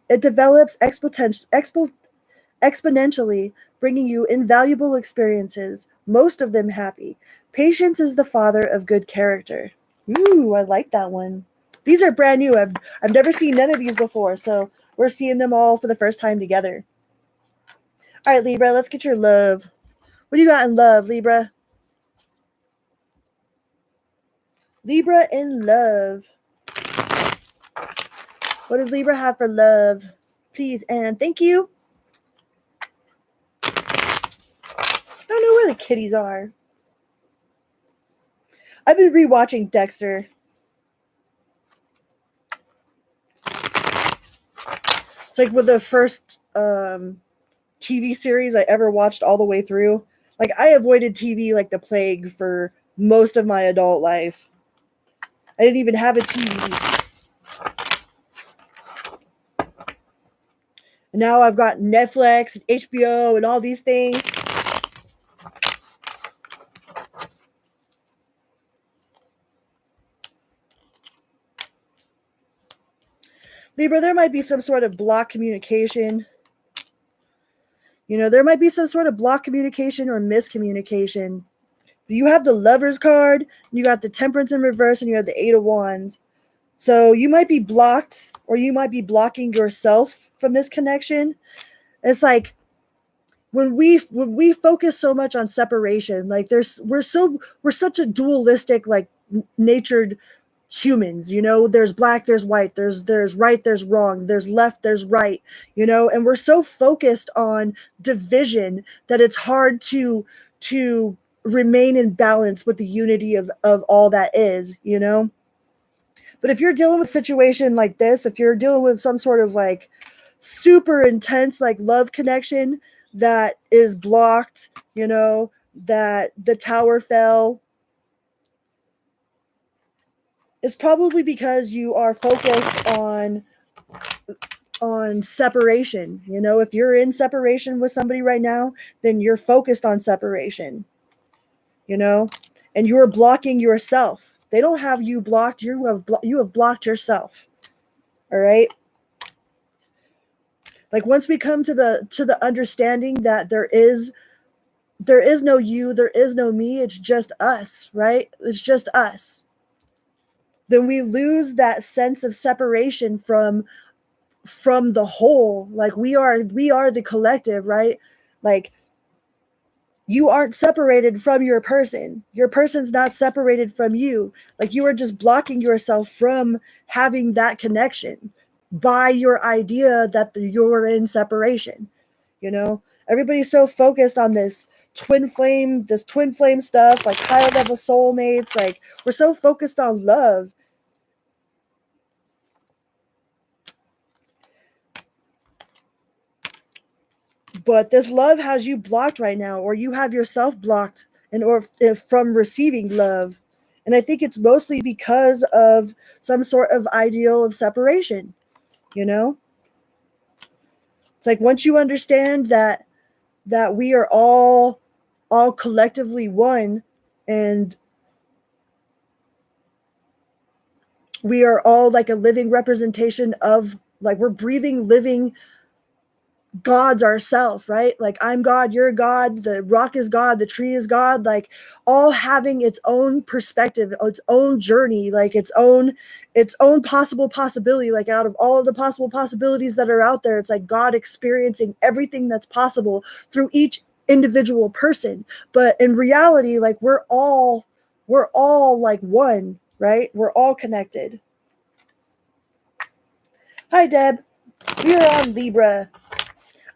It develops exponentially, bringing you invaluable experiences, most of them happy. Patience is the father of good character. Ooh, I like that one. These are brand new. I've never seen none of these before, so we're seeing them all for the first time together. All right, Libra, let's get your love. What do you got in love, Libra? Libra in love. What does Libra have for love? Please and thank you. I don't know where the kitties are. I've been rewatching Dexter. It's like with the first TV series I ever watched all the way through. Like, I avoided TV like the plague for most of my adult life. I didn't even have a TV. And now I've got Netflix and HBO and all these things. Libra, there might be some sort of block communication. You know, there might be some sort of block communication or miscommunication. You have the Lover's card, you got the Temperance in reverse, and you have the Eight of Wands. So you might be blocked, or you might be blocking yourself from this connection. It's like when we focus so much on separation, like we're such a dualistic, like natured humans, you know. There's black, there's white, there's right, there's wrong, there's left, there's right, you know, and we're so focused on division that it's hard to remain in balance with the unity of all that is, you know. But if you're dealing with a situation like this, if you're dealing with some sort of like super intense like love connection that is blocked, you know, that the tower fell, It's probably because you are focused on separation. You know, if you're in separation with somebody right now, then you're focused on separation, you know, and you're blocking yourself. They don't have you blocked. You have blocked yourself. All right. Like once we come to the understanding that there is no you, there is no me, it's just us, right? It's just us. Then we lose that sense of separation from the whole. Like we are the collective, right? Like you aren't separated from your person's not separated from you. Like you are just blocking yourself from having that connection by your idea that you're in separation. You know, everybody's so focused on this twin flame stuff, like higher level soulmates. Like we're so focused on love. But this love has you blocked right now, or you have yourself blocked from receiving love. And I think it's mostly because of some sort of ideal of separation, you know? It's like once you understand that we are all collectively one, and we are all like a living representation of, like, we're breathing living gods ourselves, right? Like I'm God, you're God, the rock is God, the tree is God, like all having its own perspective, its own journey, like its own possible possibility. Like out of all of the possible possibilities that are out there, it's like God experiencing everything that's possible through each individual person. But in reality, like we're all like one, right? We're all connected. Hi Deb, we are on Libra.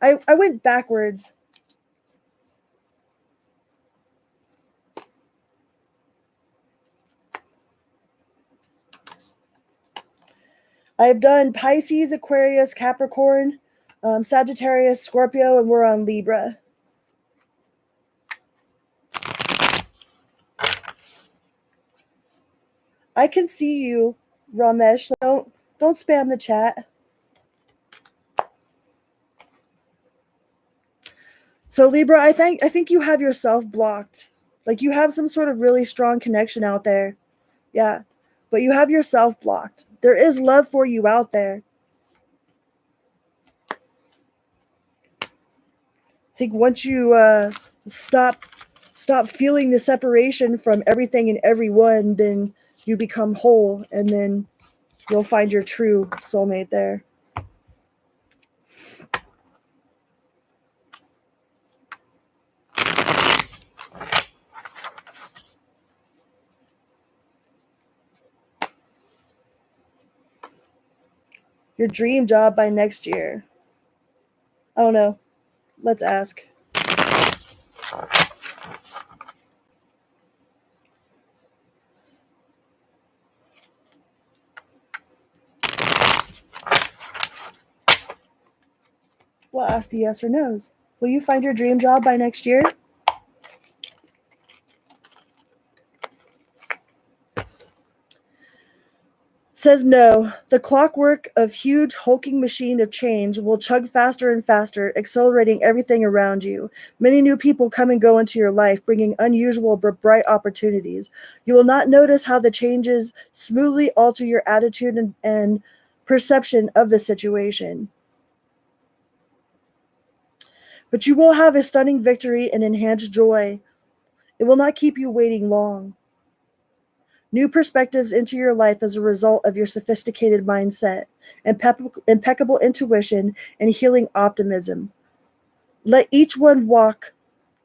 I went backwards. I've done Pisces, Aquarius, Capricorn, Sagittarius, Scorpio, and we're on Libra. I can see you, Ramesh. Don't spam the chat. So Libra, I think you have yourself blocked. Like you have some sort of really strong connection out there. Yeah. But you have yourself blocked. There is love for you out there. I think once you stop feeling the separation from everything and everyone, then you become whole, and then you'll find your true soulmate there. Your dream job by next year. I don't know. Let's ask. We'll ask the yes or no's. Will you find your dream job by next year? Says no. The clockwork of huge hulking machine of change will chug faster and faster, accelerating everything around you. Many new people come and go into your life, bringing unusual but bright opportunities. You will not notice how the changes smoothly alter your attitude and perception of the situation. But you will have a stunning victory and enhanced joy. It will not keep you waiting long. New perspectives into your life as a result of your sophisticated mindset, impeccable intuition, and healing optimism. Let each one walk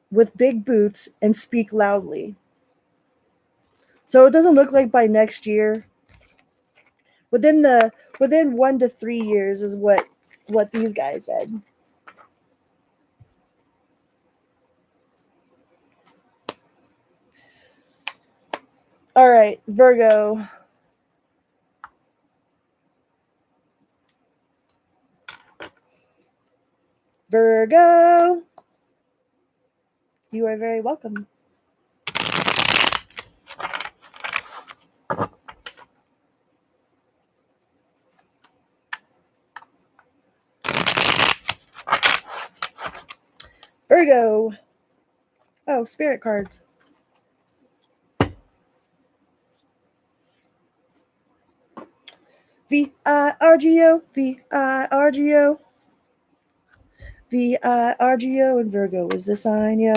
with big boots and speak loudly. So it doesn't look like by next year. Within 1 to 3 years is what these guys said. All right, Virgo. Virgo. You are very welcome. Virgo. Oh, spirit cards. Virgo, Virgo. Virgo and Virgo is the sign, yo.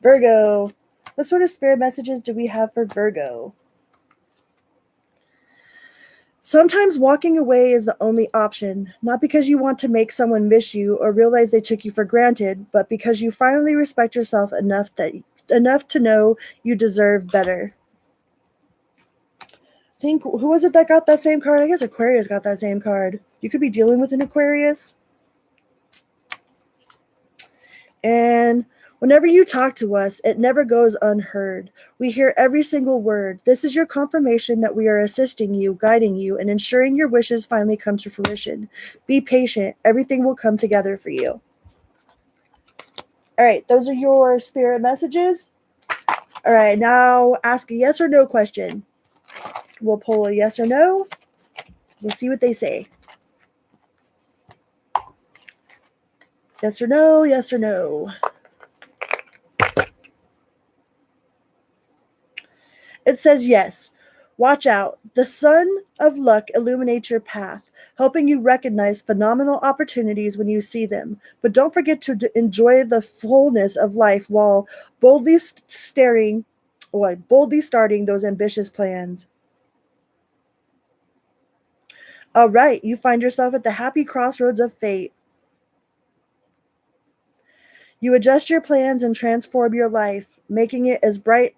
Virgo. What sort of spirit messages do we have for Virgo? Sometimes walking away is the only option, not because you want to make someone miss you or realize they took you for granted, but because you finally respect yourself enough to know you deserve better. I think, who was it that got that same card? I guess Aquarius got that same card. You could be dealing with an Aquarius. And whenever you talk to us, it never goes unheard. We hear every single word. This is your confirmation that we are assisting you, guiding you, and ensuring your wishes finally come to fruition. Be patient. Everything will come together for you. All right, those are your spirit messages. All right, now ask a yes or no question. We'll pull a yes or no. We'll see what they say. Yes or no, yes or no. It says yes. Watch out. The sun of luck illuminates your path, helping you recognize phenomenal opportunities when you see them. But don't forget to enjoy the fullness of life while boldly starting those ambitious plans. All right, you find yourself at the happy crossroads of fate. You adjust your plans and transform your life, making it as bright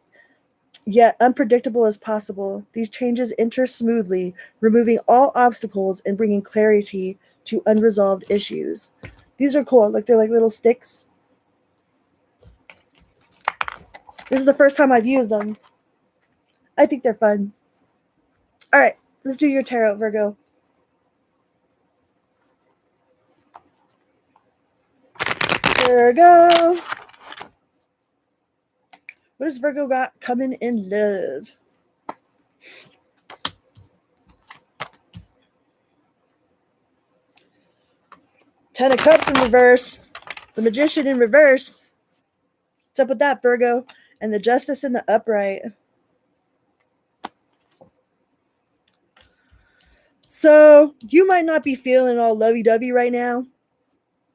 yet unpredictable as possible. These changes enter smoothly, removing all obstacles and bringing clarity to unresolved issues. These are cool. Like, they're like little sticks. This is the first time I've used them. I think they're fun. All right, let's do your tarot, Virgo. Virgo. What does Virgo got coming in love? Ten of Cups in reverse. The Magician in reverse. What's up with that, Virgo? And the Justice in the upright. So you might not be feeling all lovey-dovey right now.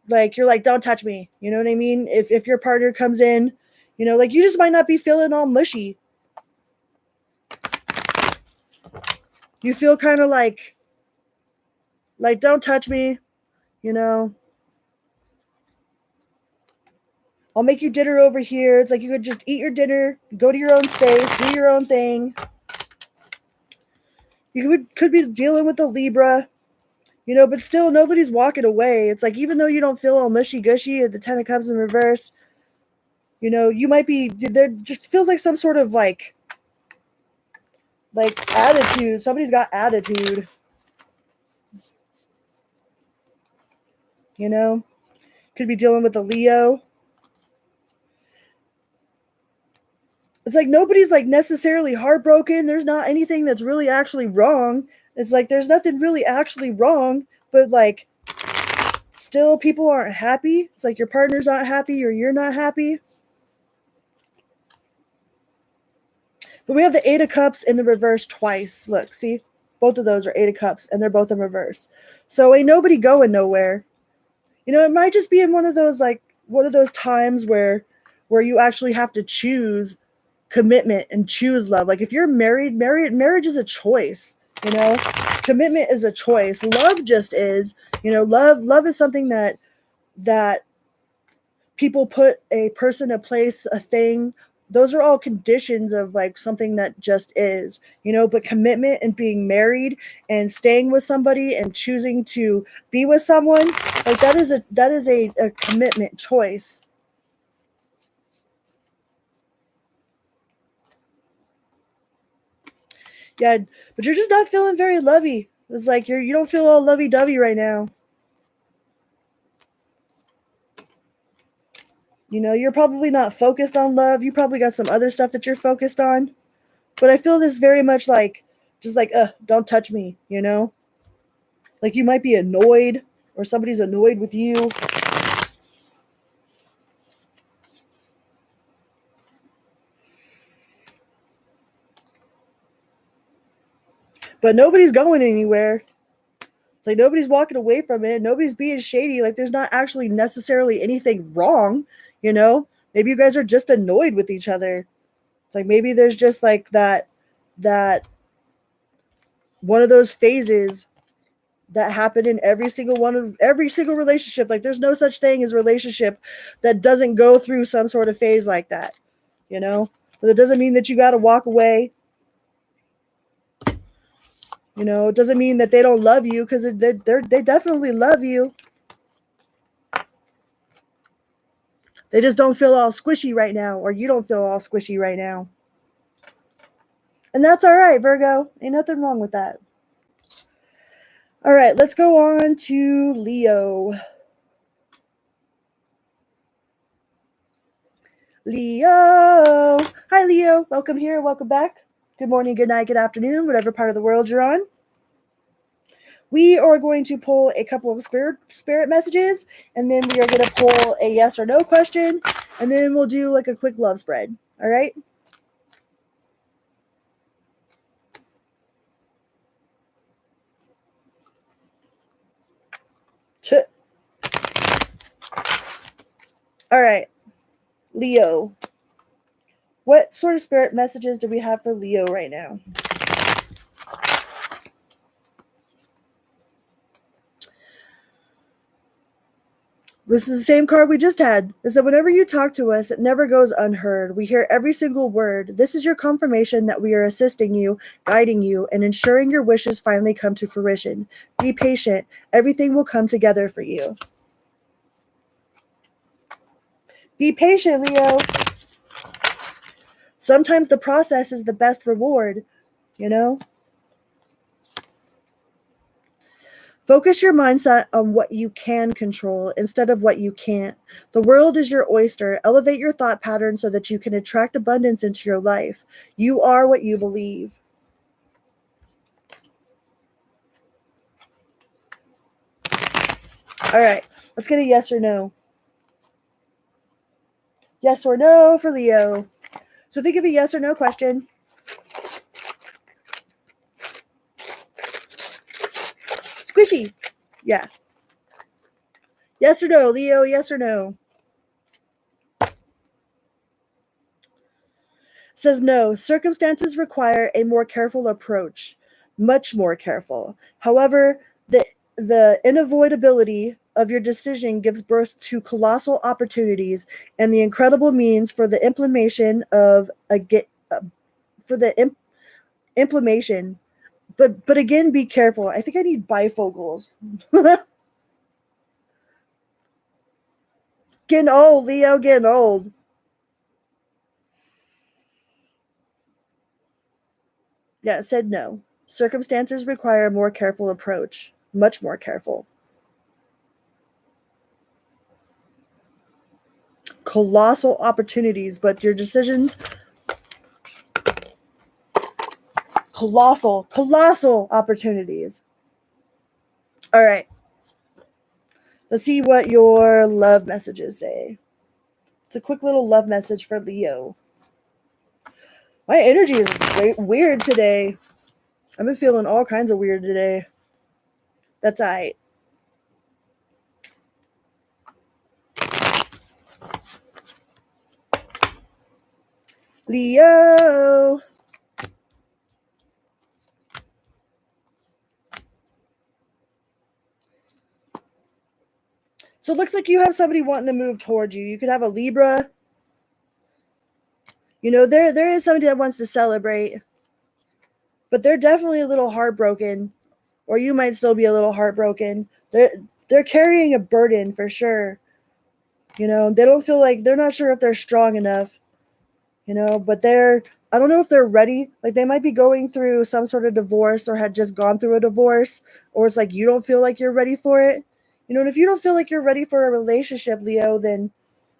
Like, you're like, don't touch me. You know what I mean? If your partner comes in, you know, like, you just might not be feeling all mushy. You feel kind of like, don't touch me, you know. I'll make you dinner over here. It's like you could just eat your dinner, go to your own space, do your own thing. You could be dealing with a Libra, you know, but still nobody's walking away. It's like, even though you don't feel all mushy-gushy at the Ten of Cups in reverse, you know, you might be, there just feels like some sort of like attitude. Somebody's got attitude. You know? Could be dealing with a Leo. It's like nobody's like necessarily heartbroken. There's not anything that's really actually wrong. It's like there's nothing really actually wrong, but like still people aren't happy. It's like your partner's not happy or you're not happy. But we have the Eight of Cups in the reverse twice. Look, see? Both of those are Eight of Cups, and they're both in reverse. So ain't nobody going nowhere. You know, it might just be in one of those times where you actually have to choose commitment and choose love. Like, if you're marriage is a choice, you know? Commitment is a choice. Love just is. You know, love is something that people put a person, a place, a thing. Those are all conditions of like something that just is, you know. But commitment and being married and staying with somebody and choosing to be with someone, like that is a commitment choice. Yeah, but you're just not feeling very lovey. It's like you don't feel all lovey-dovey right now. You know, you're probably not focused on love. You probably got some other stuff that you're focused on. But I feel this very much like, just like, don't touch me, you know? Like, you might be annoyed. or somebody's annoyed with you. But nobody's going anywhere. It's like nobody's walking away from it. Nobody's being shady. Like there's not actually necessarily anything wrong, you know? Maybe you guys are just annoyed with each other. It's like maybe there's just like that one of those phases that happen in every single relationship. Like there's no such thing as a relationship that doesn't go through some sort of phase like that, you know? But it doesn't mean that you got to walk away. You know, it doesn't mean that they don't love you, because they definitely love you. They just don't feel all squishy right now, or you don't feel all squishy right now. And that's all right, Virgo. Ain't nothing wrong with that. All right, let's go on to Leo. Leo. Hi, Leo. Welcome here. Welcome back. Good morning, good night, good afternoon, whatever part of the world you're on. We are going to pull a couple of spirit messages, and then we are going to pull a yes or no question, and then we'll do like a quick love spread. All right? All right, Leo. What sort of spirit messages do we have for Leo right now? This is the same card we just had. Is that whenever you talk to us, it never goes unheard. We hear every single word. This is your confirmation that we are assisting you, guiding you, and ensuring your wishes finally come to fruition. Be patient. Everything will come together for you. Be patient, Leo. Sometimes the process is the best reward, you know? Focus your mindset on what you can control instead of what you can't. The world is your oyster. Elevate your thought pattern so that you can attract abundance into your life. You are what you believe. All right, let's get a yes or no. Yes or no for Leo. So think of a yes or no question. Squishy. Yeah. Yes or no, Leo, yes or no? Says no. Circumstances require a more careful approach. Much more careful. However, the unavoidability of your decision gives birth to colossal opportunities and the incredible means for the implementation of implementation. But again, be careful. I think I need bifocals. Getting old, Leo, getting old. Yeah, it said no. Circumstances require a more careful approach. Much more careful. Colossal opportunities, but your decisions, colossal opportunities. All right. Let's see what your love messages say. It's a quick little love message for Leo. My energy is weird today. I've been feeling all kinds of weird today. That's all right. Leo. So it looks like you have somebody wanting to move towards you. You could have a Libra. You know, there is somebody that wants to celebrate, but they're definitely a little heartbroken, or you might still be a little heartbroken. They're carrying a burden for sure. You know, they don't feel like, they're not sure if they're strong enough, you know, but I don't know if they're ready. Like they might be going through some sort of divorce or had just gone through a divorce, or it's like you don't feel like you're ready for it. You know, and if you don't feel like you're ready for a relationship, Leo, then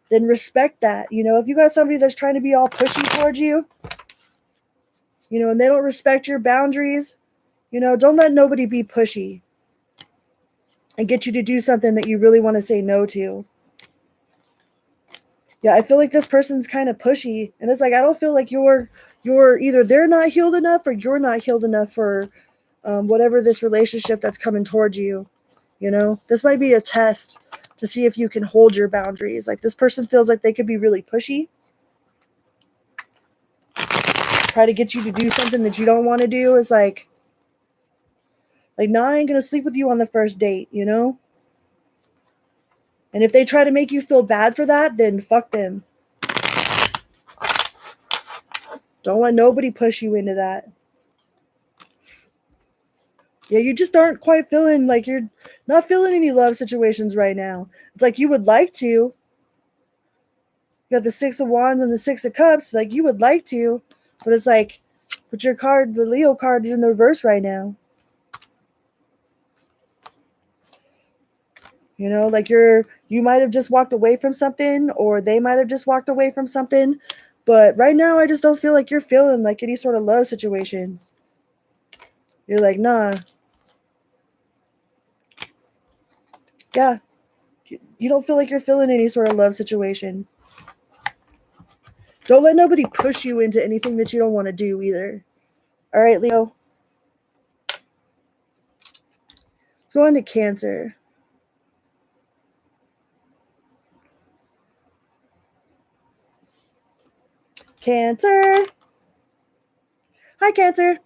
respect that. You know, if you got somebody that's trying to be all pushy towards you, you know, and they don't respect your boundaries, you know, don't let nobody be pushy. and get you to do something that you really want to say no to. Yeah, I feel like this person's kind of pushy, and it's like I don't feel like you're either they're not healed enough or you're not healed enough for whatever this relationship that's coming towards you. You know, this might be a test to see if you can hold your boundaries. Like this person feels like they could be really pushy, try to get you to do something that you don't want to do. Is like, no, I ain't gonna sleep with you on the first date, you know? And if they try to make you feel bad for that, then fuck them. Don't let nobody push you into that. Yeah, you just aren't quite feeling like you're not feeling any love situations right now. It's like you would like to. You got the Six of Wands and the Six of Cups. Like you would like to, but it's like, but your card, the Leo card, is in the reverse right now. You know, like you might have just walked away from something, or they might have just walked away from something. But right now, I just don't feel like you're feeling like any sort of love situation. You're like, nah. Yeah. You don't feel like you're feeling any sort of love situation. Don't let nobody push you into anything that you don't want to do either. All right, Leo. Let's go on to Cancer. Cancer. Hi, Cancer.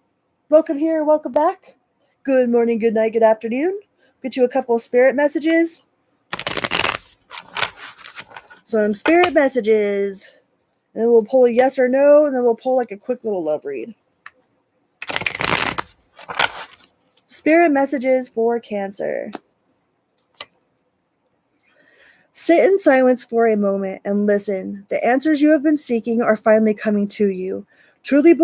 Welcome here. Welcome back. Good morning, good night, good afternoon. Get you a couple of spirit messages. Some spirit messages. And then we'll pull a yes or no, and then we'll pull like a quick little love read. Spirit messages for Cancer. Sit in silence for a moment and listen. The answers you have been seeking are finally coming to you. Truly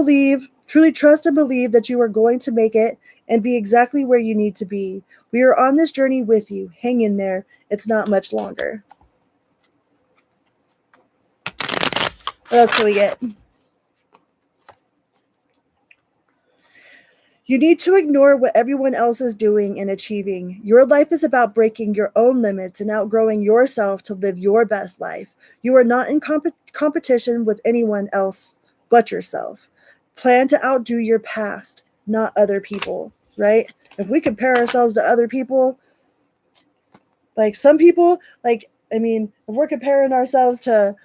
trust and believe that you are going to make it and be exactly where you need to be. We are on this journey with you. Hang in there. It's not much longer. What else can we get? You need to ignore what everyone else is doing and achieving. Your life is about breaking your own limits and outgrowing yourself to live your best life. You are not in competition with anyone else but yourself. Plan to outdo your past, not other people, right? If we compare ourselves to other people, like some people, like, I mean, if we're comparing ourselves to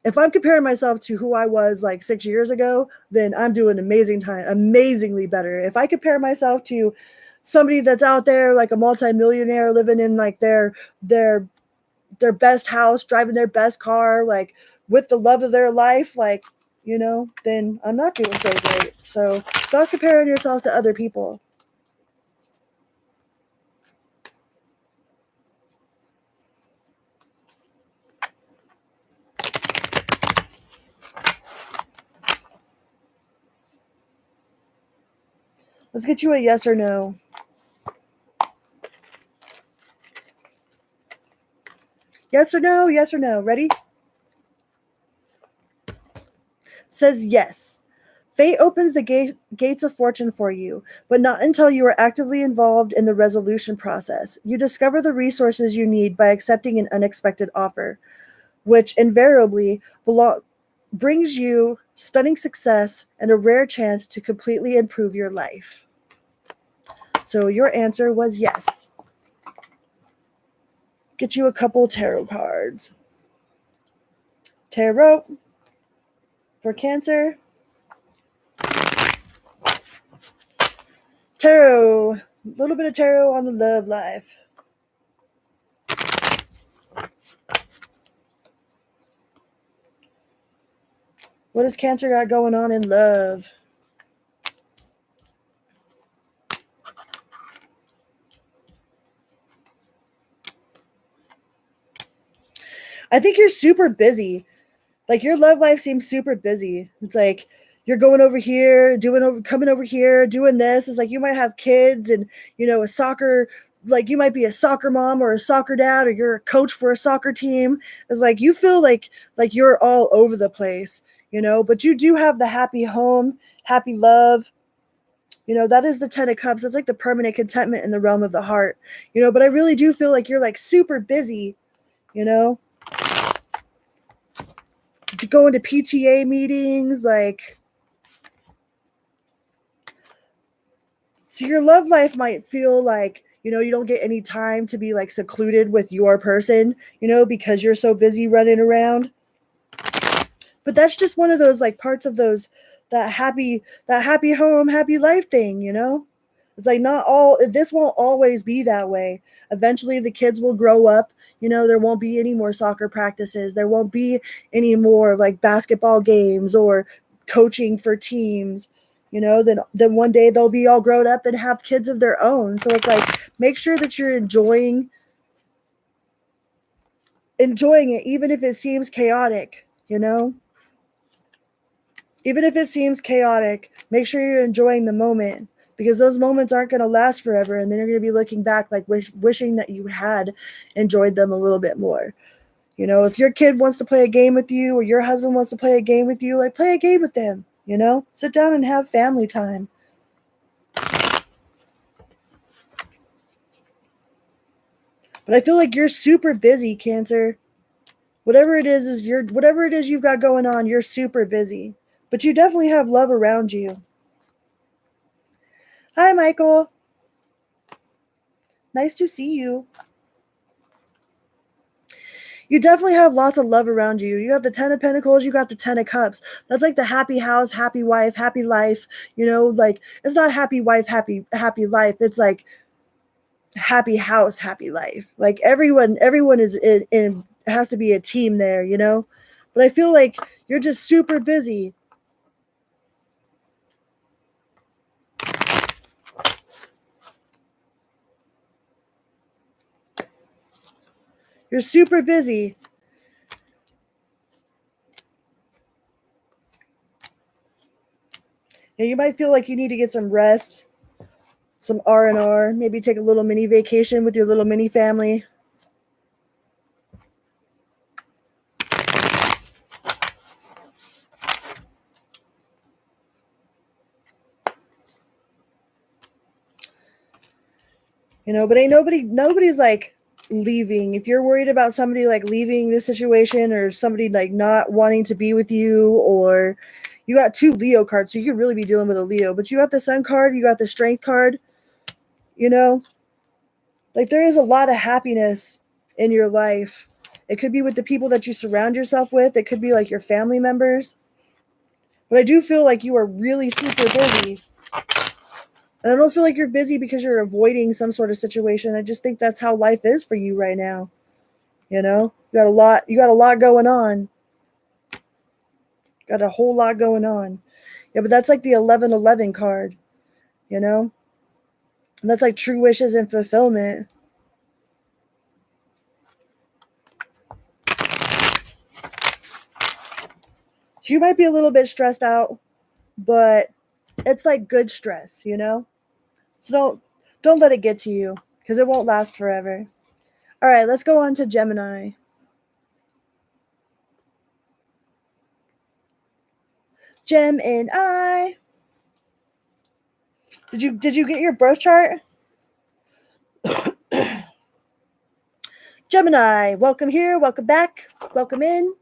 if I'm comparing myself to who I was like 6 years ago, then I'm doing amazingly better. If I compare myself to somebody that's out there like a multimillionaire living in like their best house, driving their best car, like with the love of their life, like, you know, then I'm not doing so great. So stop comparing yourself to other people. Let's get you a yes or no. Yes or no, yes or no. Ready? Says yes. Fate opens the gates of fortune for you, but not until you are actively involved in the resolution process. You discover the resources you need by accepting an unexpected offer, which invariably brings you stunning success and a rare chance to completely improve your life. So your answer was yes. Get you a couple tarot cards. Tarot for Cancer. Tarot. A little bit of tarot on the love life. What does Cancer got going on in love? I think you're super busy. Like your love life seems super busy. It's like you're going over here, coming over here, doing this. It's like you might have kids and, you know, like you might be a soccer mom or a soccer dad, or you're a coach for a soccer team. It's like you feel like you're all over the place, you know, but you do have the happy home, happy love. That is the 10 of Cups. That's like the permanent contentment in the realm of the heart. But I really do feel like you're like super busy, going to PTA meetings, like, so your love life might feel like, you don't get any time to be like secluded with your person, because you're so busy running around. But that's just one of those like parts of that happy home, happy life thing, It's like this won't always be that way. Eventually the kids will grow up, there won't be any more soccer practices. There won't be any more like basketball games or coaching for teams. Then one day they'll be all grown up and have kids of their own. So it's like, make sure that you're enjoying it, even if it seems chaotic, Even if it seems chaotic, make sure you're enjoying the moment, because those moments aren't going to last forever. And then you're going to be looking back like wishing that you had enjoyed them a little bit more. If your kid wants to play a game with you or your husband wants to play a game with you, like play a game with them, sit down and have family time. But I feel like you're super busy, Cancer. Whatever it is you've got going on, you're super busy. But you definitely have love around you. Hi, Michael. Nice to see you. You definitely have lots of love around you. You have the 10 of Pentacles, you got the 10 of Cups. That's like the happy house, happy wife, happy life. Like it's not happy wife, happy life. It's like happy house, happy life. Like everyone is in has to be a team there, But I feel like you're just super busy. You're super busy. You might feel like you need to get some rest, some R&R, maybe take a little mini vacation with your little mini family. But ain't nobody's like leaving. If you're worried about somebody like leaving this situation, or somebody like not wanting to be with you, or you got 2 Leo cards, so you could really be dealing with a Leo, but you got the Sun card, you got the Strength card, like there is a lot of happiness in your life. It could be with the people that you surround yourself with. It could be like your family members. But I do feel like you are really super busy. And I don't feel like you're busy because you're avoiding some sort of situation. I just think that's how life is for you right now. You got a lot going on. Got a whole lot going on. Yeah, but that's like the 1111 card, And that's like true wishes and fulfillment. So you might be a little bit stressed out, but it's like good stress, So don't let it get to you, because it won't last forever. All right, let's go on to Gemini. Gemini. Did you get your birth chart? Gemini, welcome here, welcome back, welcome in.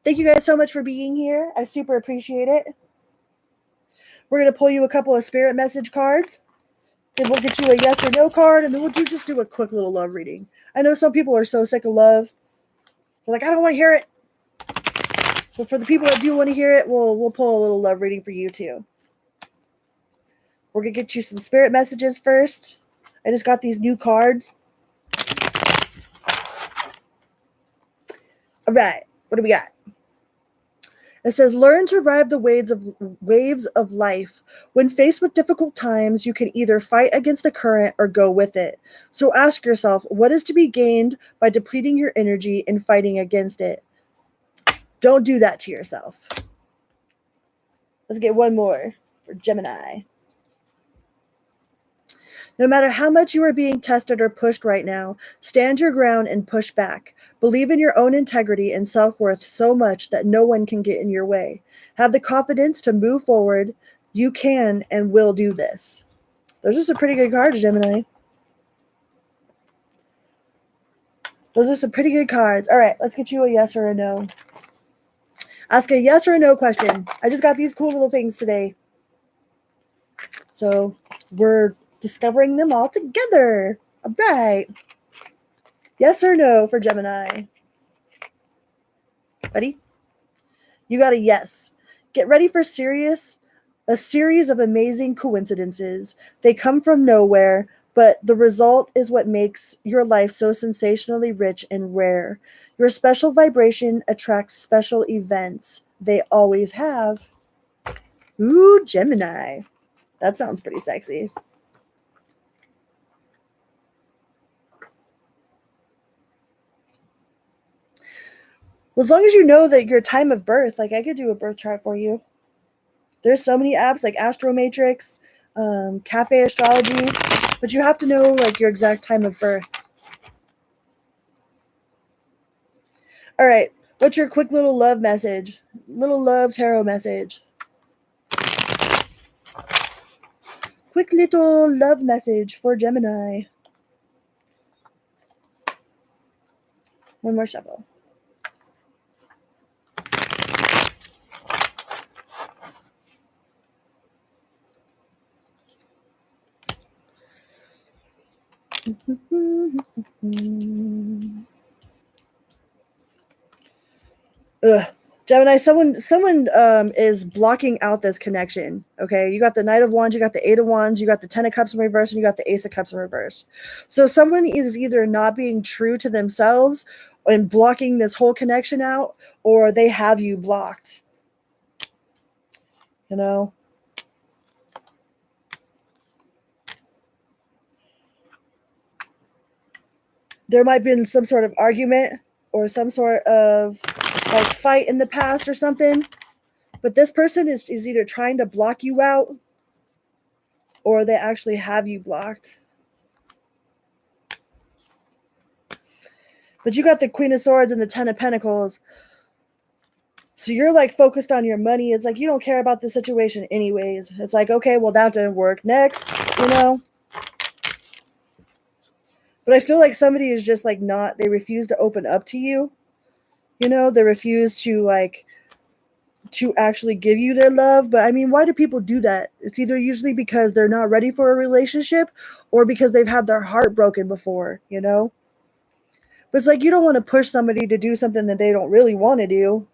Thank you guys so much for being here. I super appreciate it. We're going to pull you a couple of spirit message cards. Then we'll get you a yes or no card, and then we'll just do a quick little love reading. I know some people are so sick of love. They're like, I don't want to hear it. But for the people that do want to hear it, we'll pull a little love reading for you too. We're going to get you some spirit messages first. I just got these new cards. All right, what do we got? It says, learn to ride the waves of life. When faced with difficult times, you can either fight against the current or go with it. So ask yourself, what is to be gained by depleting your energy and fighting against it? Don't do that to yourself. Let's get one more for Gemini. No matter how much you are being tested or pushed right now, stand your ground and push back. Believe in your own integrity and self-worth so much that no one can get in your way. Have the confidence to move forward. You can and will do this. Those are some pretty good cards, Gemini. Those are some pretty good cards. All right, let's get you a yes or a no. Ask a yes or a no question. I just got these cool little things today. So we're discovering them all together. All right. Yes or no for Gemini? Ready? You got a yes. Get ready for a series of amazing coincidences. They come from nowhere, but the result is what makes your life so sensationally rich and rare. Your special vibration attracts special events. They always have. Ooh, Gemini. That sounds pretty sexy. Well, as long as you know that your time of birth, like I could do a birth chart for you. There's so many apps like Astromatrix, Cafe Astrology, but you have to know like your exact time of birth. All right, what's your quick little love message? Little love tarot message. Quick little love message for Gemini. One more shuffle. Ugh. Gemini, someone is blocking out this connection. Okay, you got the Knight of Wands, you got the Eight of Wands, you got the Ten of Cups in reverse, and you got the Ace of Cups in reverse. So someone is either not being true to themselves and blocking this whole connection out, or they have you blocked. You know? There might have been some sort of argument or some sort of like fight in the past or something. But this person is either trying to block you out or they actually have you blocked. But you got the Queen of Swords and the Ten of Pentacles. So you're like focused on your money. It's like you don't care about the situation anyways. It's like, okay, well, that didn't work. Next, you know? But I feel like somebody is just like not, they refuse to open up to you. You know, they refuse to actually give you their love. But I mean, why do people do that? It's either usually because they're not ready for a relationship or because they've had their heart broken before, you know? But it's like you don't want to push somebody to do something that they don't really want to do.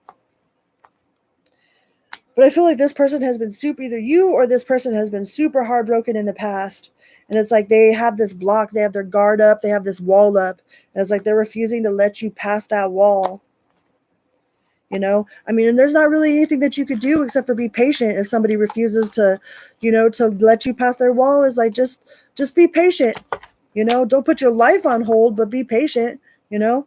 But I feel like this person has been either you or this person has been super heartbroken in the past. And it's like they have this block, they have their guard up, they have this wall up. And it's like they're refusing to let you pass that wall. You know, I mean, and there's not really anything that you could do except for be patient. If somebody refuses to, you know, to let you pass their wall, is like just be patient. You know, don't put your life on hold, but be patient. You know,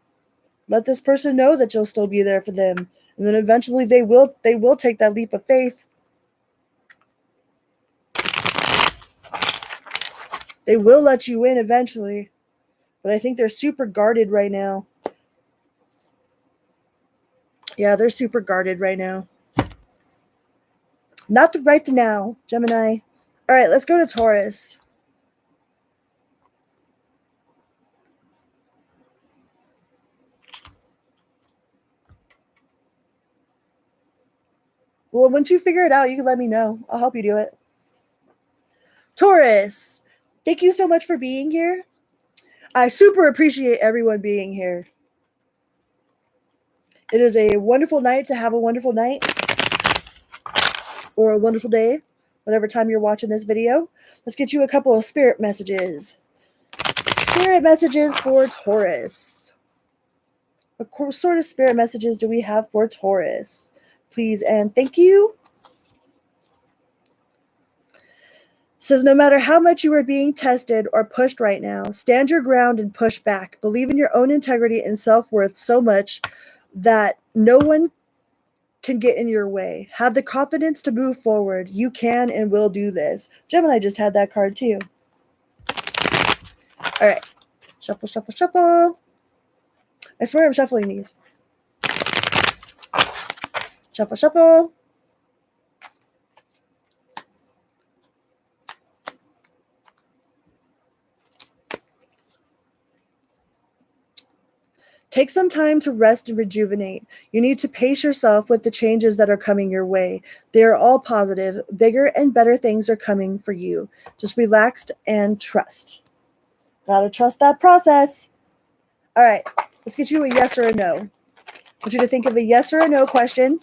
let this person know that you'll still be there for them, and then eventually they will take that leap of faith. They will let you in eventually, but I think they're super guarded right now. Yeah, they're super guarded right now. Not right now, Gemini. All right, let's go to Taurus. Well, once you figure it out, you can let me know. I'll help you do it. Taurus, thank you so much for being here. I super appreciate everyone being here. It is a wonderful night to have a wonderful night or a wonderful day, whatever time you're watching this video. Let's get you a couple of spirit messages. Spirit messages for Taurus. What sort of spirit messages do we have for Taurus? Please and thank you. Says, no matter how much you are being tested or pushed right now, stand your ground and push back. Believe in your own integrity and self-worth so much that no one can get in your way. Have the confidence to move forward. You can and will do this. Gemini just had that card too. All right. Shuffle, shuffle, shuffle. I swear I'm shuffling these. Shuffle, shuffle. Take some time to rest and rejuvenate. You need to pace yourself with the changes that are coming your way. They are all positive. Bigger and better things are coming for you. Just relax and trust. Gotta trust that process. All right, let's get you a yes or a no. I want you to think of a yes or a no question.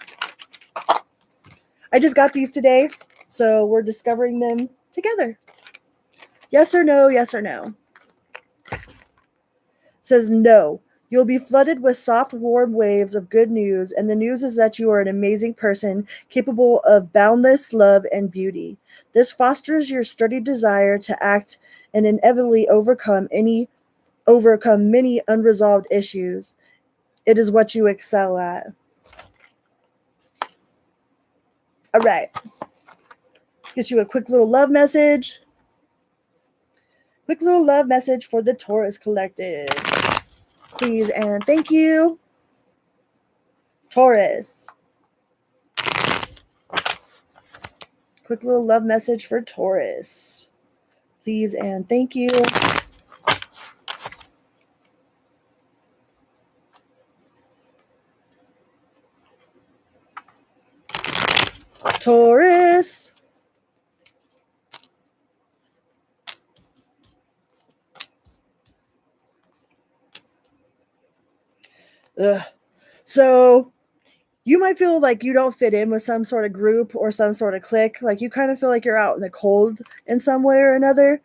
I just got these today, so we're discovering them together. Yes or no, yes or no. It says no. You'll be flooded with soft, warm waves of good news, and the news is that you are an amazing person capable of boundless love and beauty. This fosters your sturdy desire to act and inevitably overcome many unresolved issues. It is what you excel at. All right. Let's get you a quick little love message. Quick little love message for the Taurus Collective. Please and thank you. Taurus. Quick little love message for Taurus. Please and thank you. Taurus. Ugh. So you might feel like you don't fit in with some sort of group or some sort of clique. Like you kind of feel like you're out in the cold in some way or another.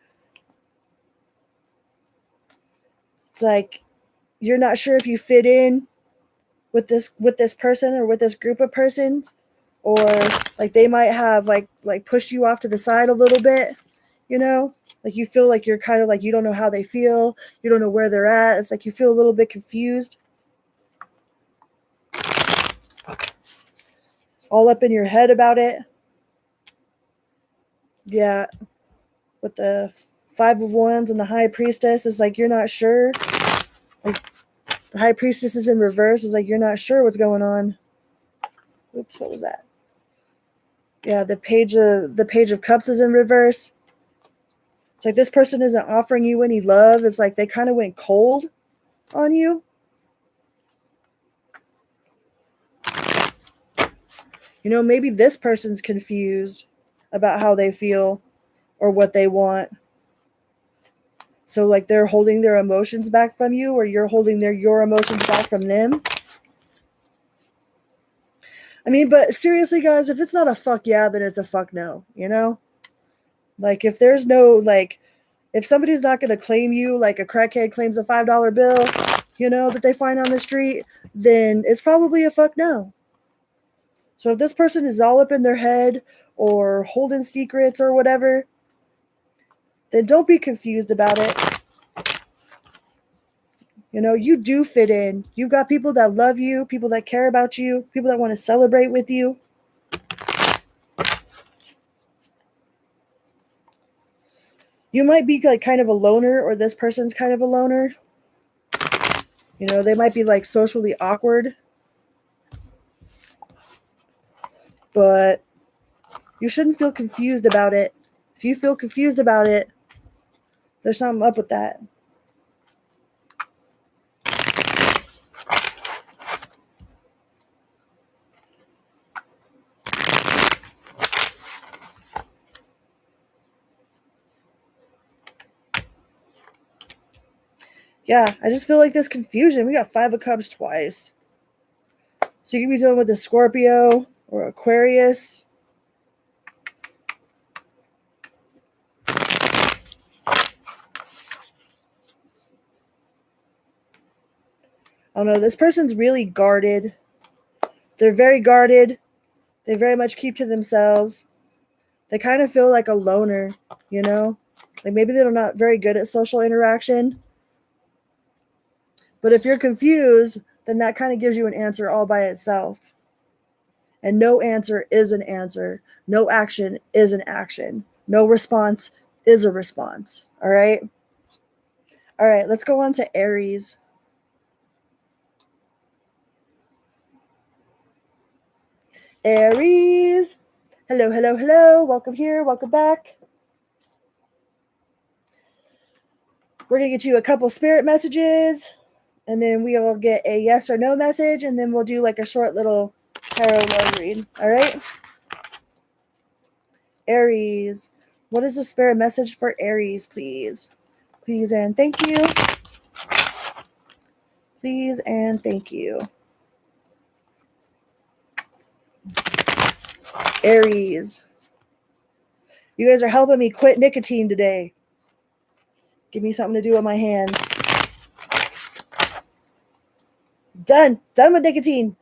It's like you're not sure if you fit in with this person or with this group of persons, or like they might have like pushed you off to the side a little bit, like you feel like you're kind of like you don't know how they feel, you don't know where they're at. It's like you feel a little bit confused, all up in your head about it. Yeah, with the Five of Wands and the High Priestess, is like you're not sure. Like the High Priestess is in reverse, is like you're not sure what's going on. Oops, what was that? Yeah, the Page of Cups is in reverse. It's like this person isn't offering you any love. It's like they kind of went cold on you. Maybe this person's confused about how they feel or what they want. So like they're holding their emotions back from you, or you're holding your emotions back from them. I mean, but seriously, guys, if it's not a fuck yeah, then it's a fuck no, Like if there's no, like, if somebody's not going to claim you like a crackhead claims a $5 bill, that they find on the street, then it's probably a fuck no. So if this person is all up in their head or holding secrets or whatever, then don't be confused about it. You do fit in. You've got people that love you, people that care about you, people that want to celebrate with you. You might be like kind of a loner, or this person's kind of a loner. They might be like socially awkward. But you shouldn't feel confused about it. If you feel confused about it, there's something up with that. Yeah, I just feel like this confusion. We got Five of Cups twice. So you could be dealing with a Scorpio or Aquarius. I don't know. This person's really guarded. They're very guarded. They very much keep to themselves. They kind of feel like a loner, Like maybe they're not very good at social interaction. But if you're confused, then that kind of gives you an answer all by itself. And no answer is an answer. No action is an action. No response is a response. All right? All right, let's go on to Aries. Aries. Hello, hello, hello. Welcome here. Welcome back. We're going to get you a couple spirit messages, And then we'll get a yes or no message, and then we'll do like a short little tarot love read. All right? Aries. What is the spirit message for Aries, please? Please and thank you. Please and thank you. Aries. You guys are helping me quit nicotine today. Give me something to do with my hand. Done. Done with nicotine.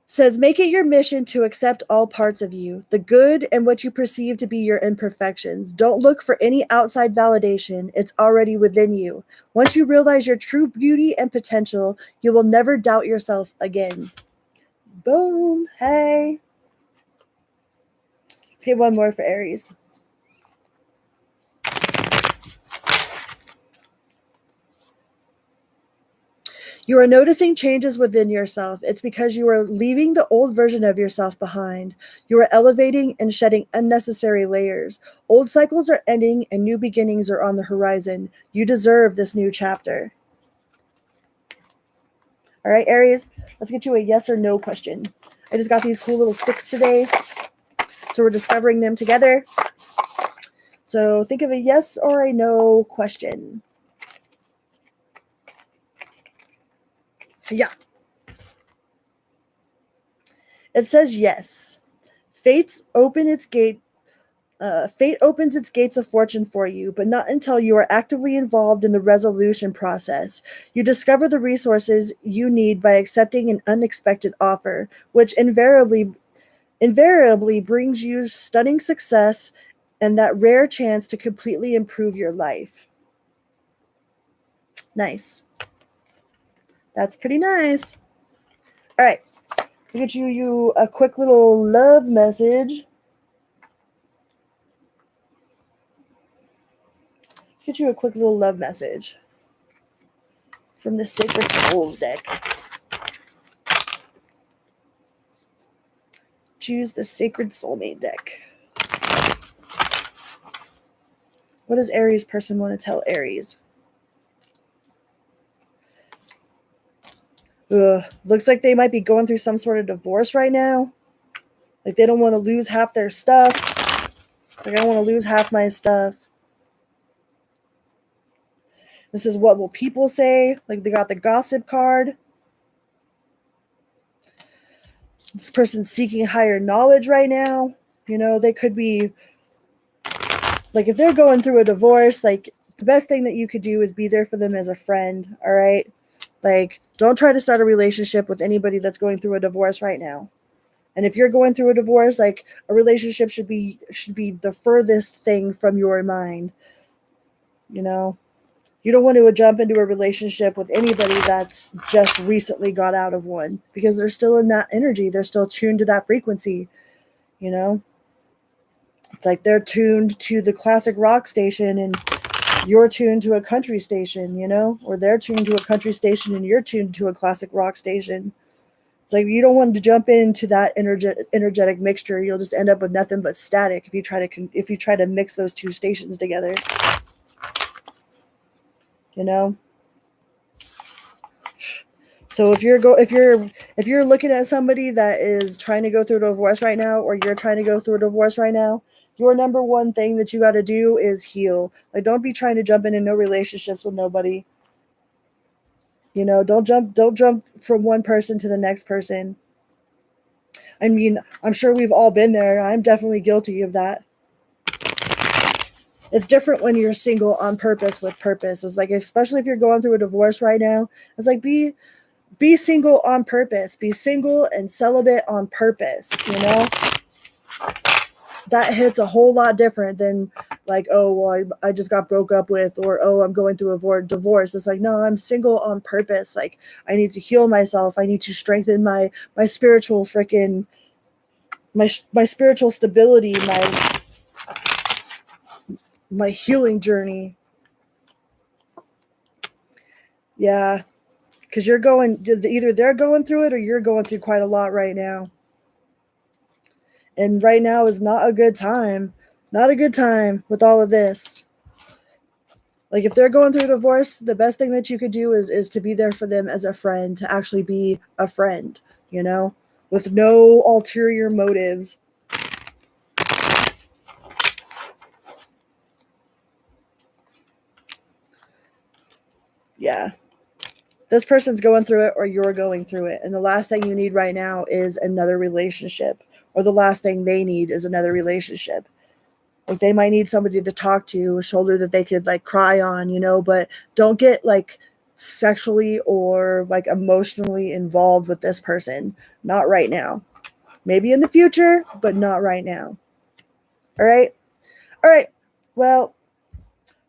Says, make it your mission to accept all parts of you, the good and what you perceive to be your imperfections. Don't look for any outside validation. It's already within you. Once you realize your true beauty and potential, you will never doubt yourself again. Boom. Hey. Let's get one more for Aries. You are noticing changes within yourself. It's because you are leaving the old version of yourself behind. You are elevating and shedding unnecessary layers. Old cycles are ending and new beginnings are on the horizon. You deserve this new chapter. All right, Aries, let's get you a yes or no question. I just got these cool little sticks today, so we're discovering them together. So think of a yes or a no question. Yeah. It says yes. Fate opens its gates of fortune for you, but not until you are actively involved in the resolution process. You discover the resources you need by accepting an unexpected offer, which invariably brings you stunning success and that rare chance to completely improve your life. Nice. That's pretty nice. All right. I'll get you a quick little love message. Let's get you a quick little love message from the Sacred Souls deck. Choose the Sacred Soulmate deck. What does Aries person want to tell Aries? Looks like they might be going through some sort of divorce right now. Like they don't want to lose half their stuff. It's like I don't want to lose half my stuff. This is what will people say? Like they got the gossip card. This person's seeking higher knowledge right now. You know, they could be like if they're going through a divorce, like the best thing that you could do is be there for them as a friend, all right? Like don't try to start a relationship with anybody that's going through a divorce right now. And if you're going through a divorce, like a relationship should be the furthest thing from your mind. You know, you don't want to jump into a relationship with anybody that's just recently got out of one because they're still in that energy. They're still tuned to that frequency. You know, it's like they're tuned to the classic rock station and you're tuned to a country station, you know, or they're tuned to a country station and you're tuned to a classic rock station. It's like you don't want to jump into that energetic mixture. You'll just end up with nothing but static if you try to mix those two stations together. You know. So if you're looking at somebody that is trying to go through a divorce right now, or you're trying to go through a divorce right now, your number one thing that you got to do is heal. Like don't be trying to jump into no relationships with nobody. You know, don't jump from one person to the next person. I mean, I'm sure we've all been there. I'm definitely guilty of that. It's different when you're single on purpose with purpose. It's like, especially if you're going through a divorce right now, it's like be single on purpose. Be single and celibate on purpose, you know? That hits a whole lot different than like, oh, well, I just got broke up with, or, oh, I'm going through a divorce. It's like, no, I'm single on purpose. Like, I need to heal myself. I need to strengthen my spiritual freaking, my spiritual stability, my healing journey. Yeah, because either they're going through it or you're going through quite a lot right now. And right now is not a good time. Not a good time with all of this. Like if they're going through a divorce, the best thing that you could do is to be there for them as a friend, to actually be a friend, you know, with no ulterior motives. Yeah. This person's going through it or you're going through it. And the last thing you need right now is another relationship, or the last thing they need is another relationship. Like they might need somebody to talk to, a shoulder that they could like cry on, you know, but don't get like sexually or like emotionally involved with this person. Not right now. Maybe in the future, but not right now. All right. All right. Well,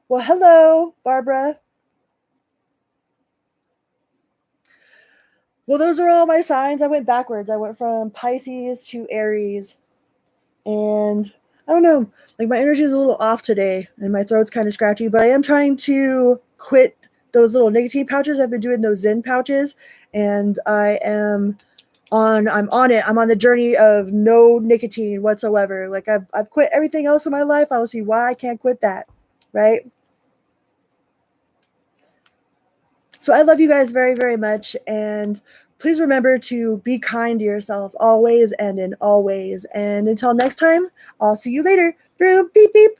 hello, Barbara. Well, those are all my signs. I went backwards. I went from Pisces to Aries. And I don't know, like my energy is a little off today and my throat's kind of scratchy, but I am trying to quit those little nicotine pouches. I've been doing those Zen pouches, and I'm on it. I'm on the journey of no nicotine whatsoever. Like I've quit everything else in my life. I don't see why I can't quit that. Right? So I love you guys very, very much. And please remember to be kind to yourself always and in all ways. And until next time, I'll see you later. Through beep beep.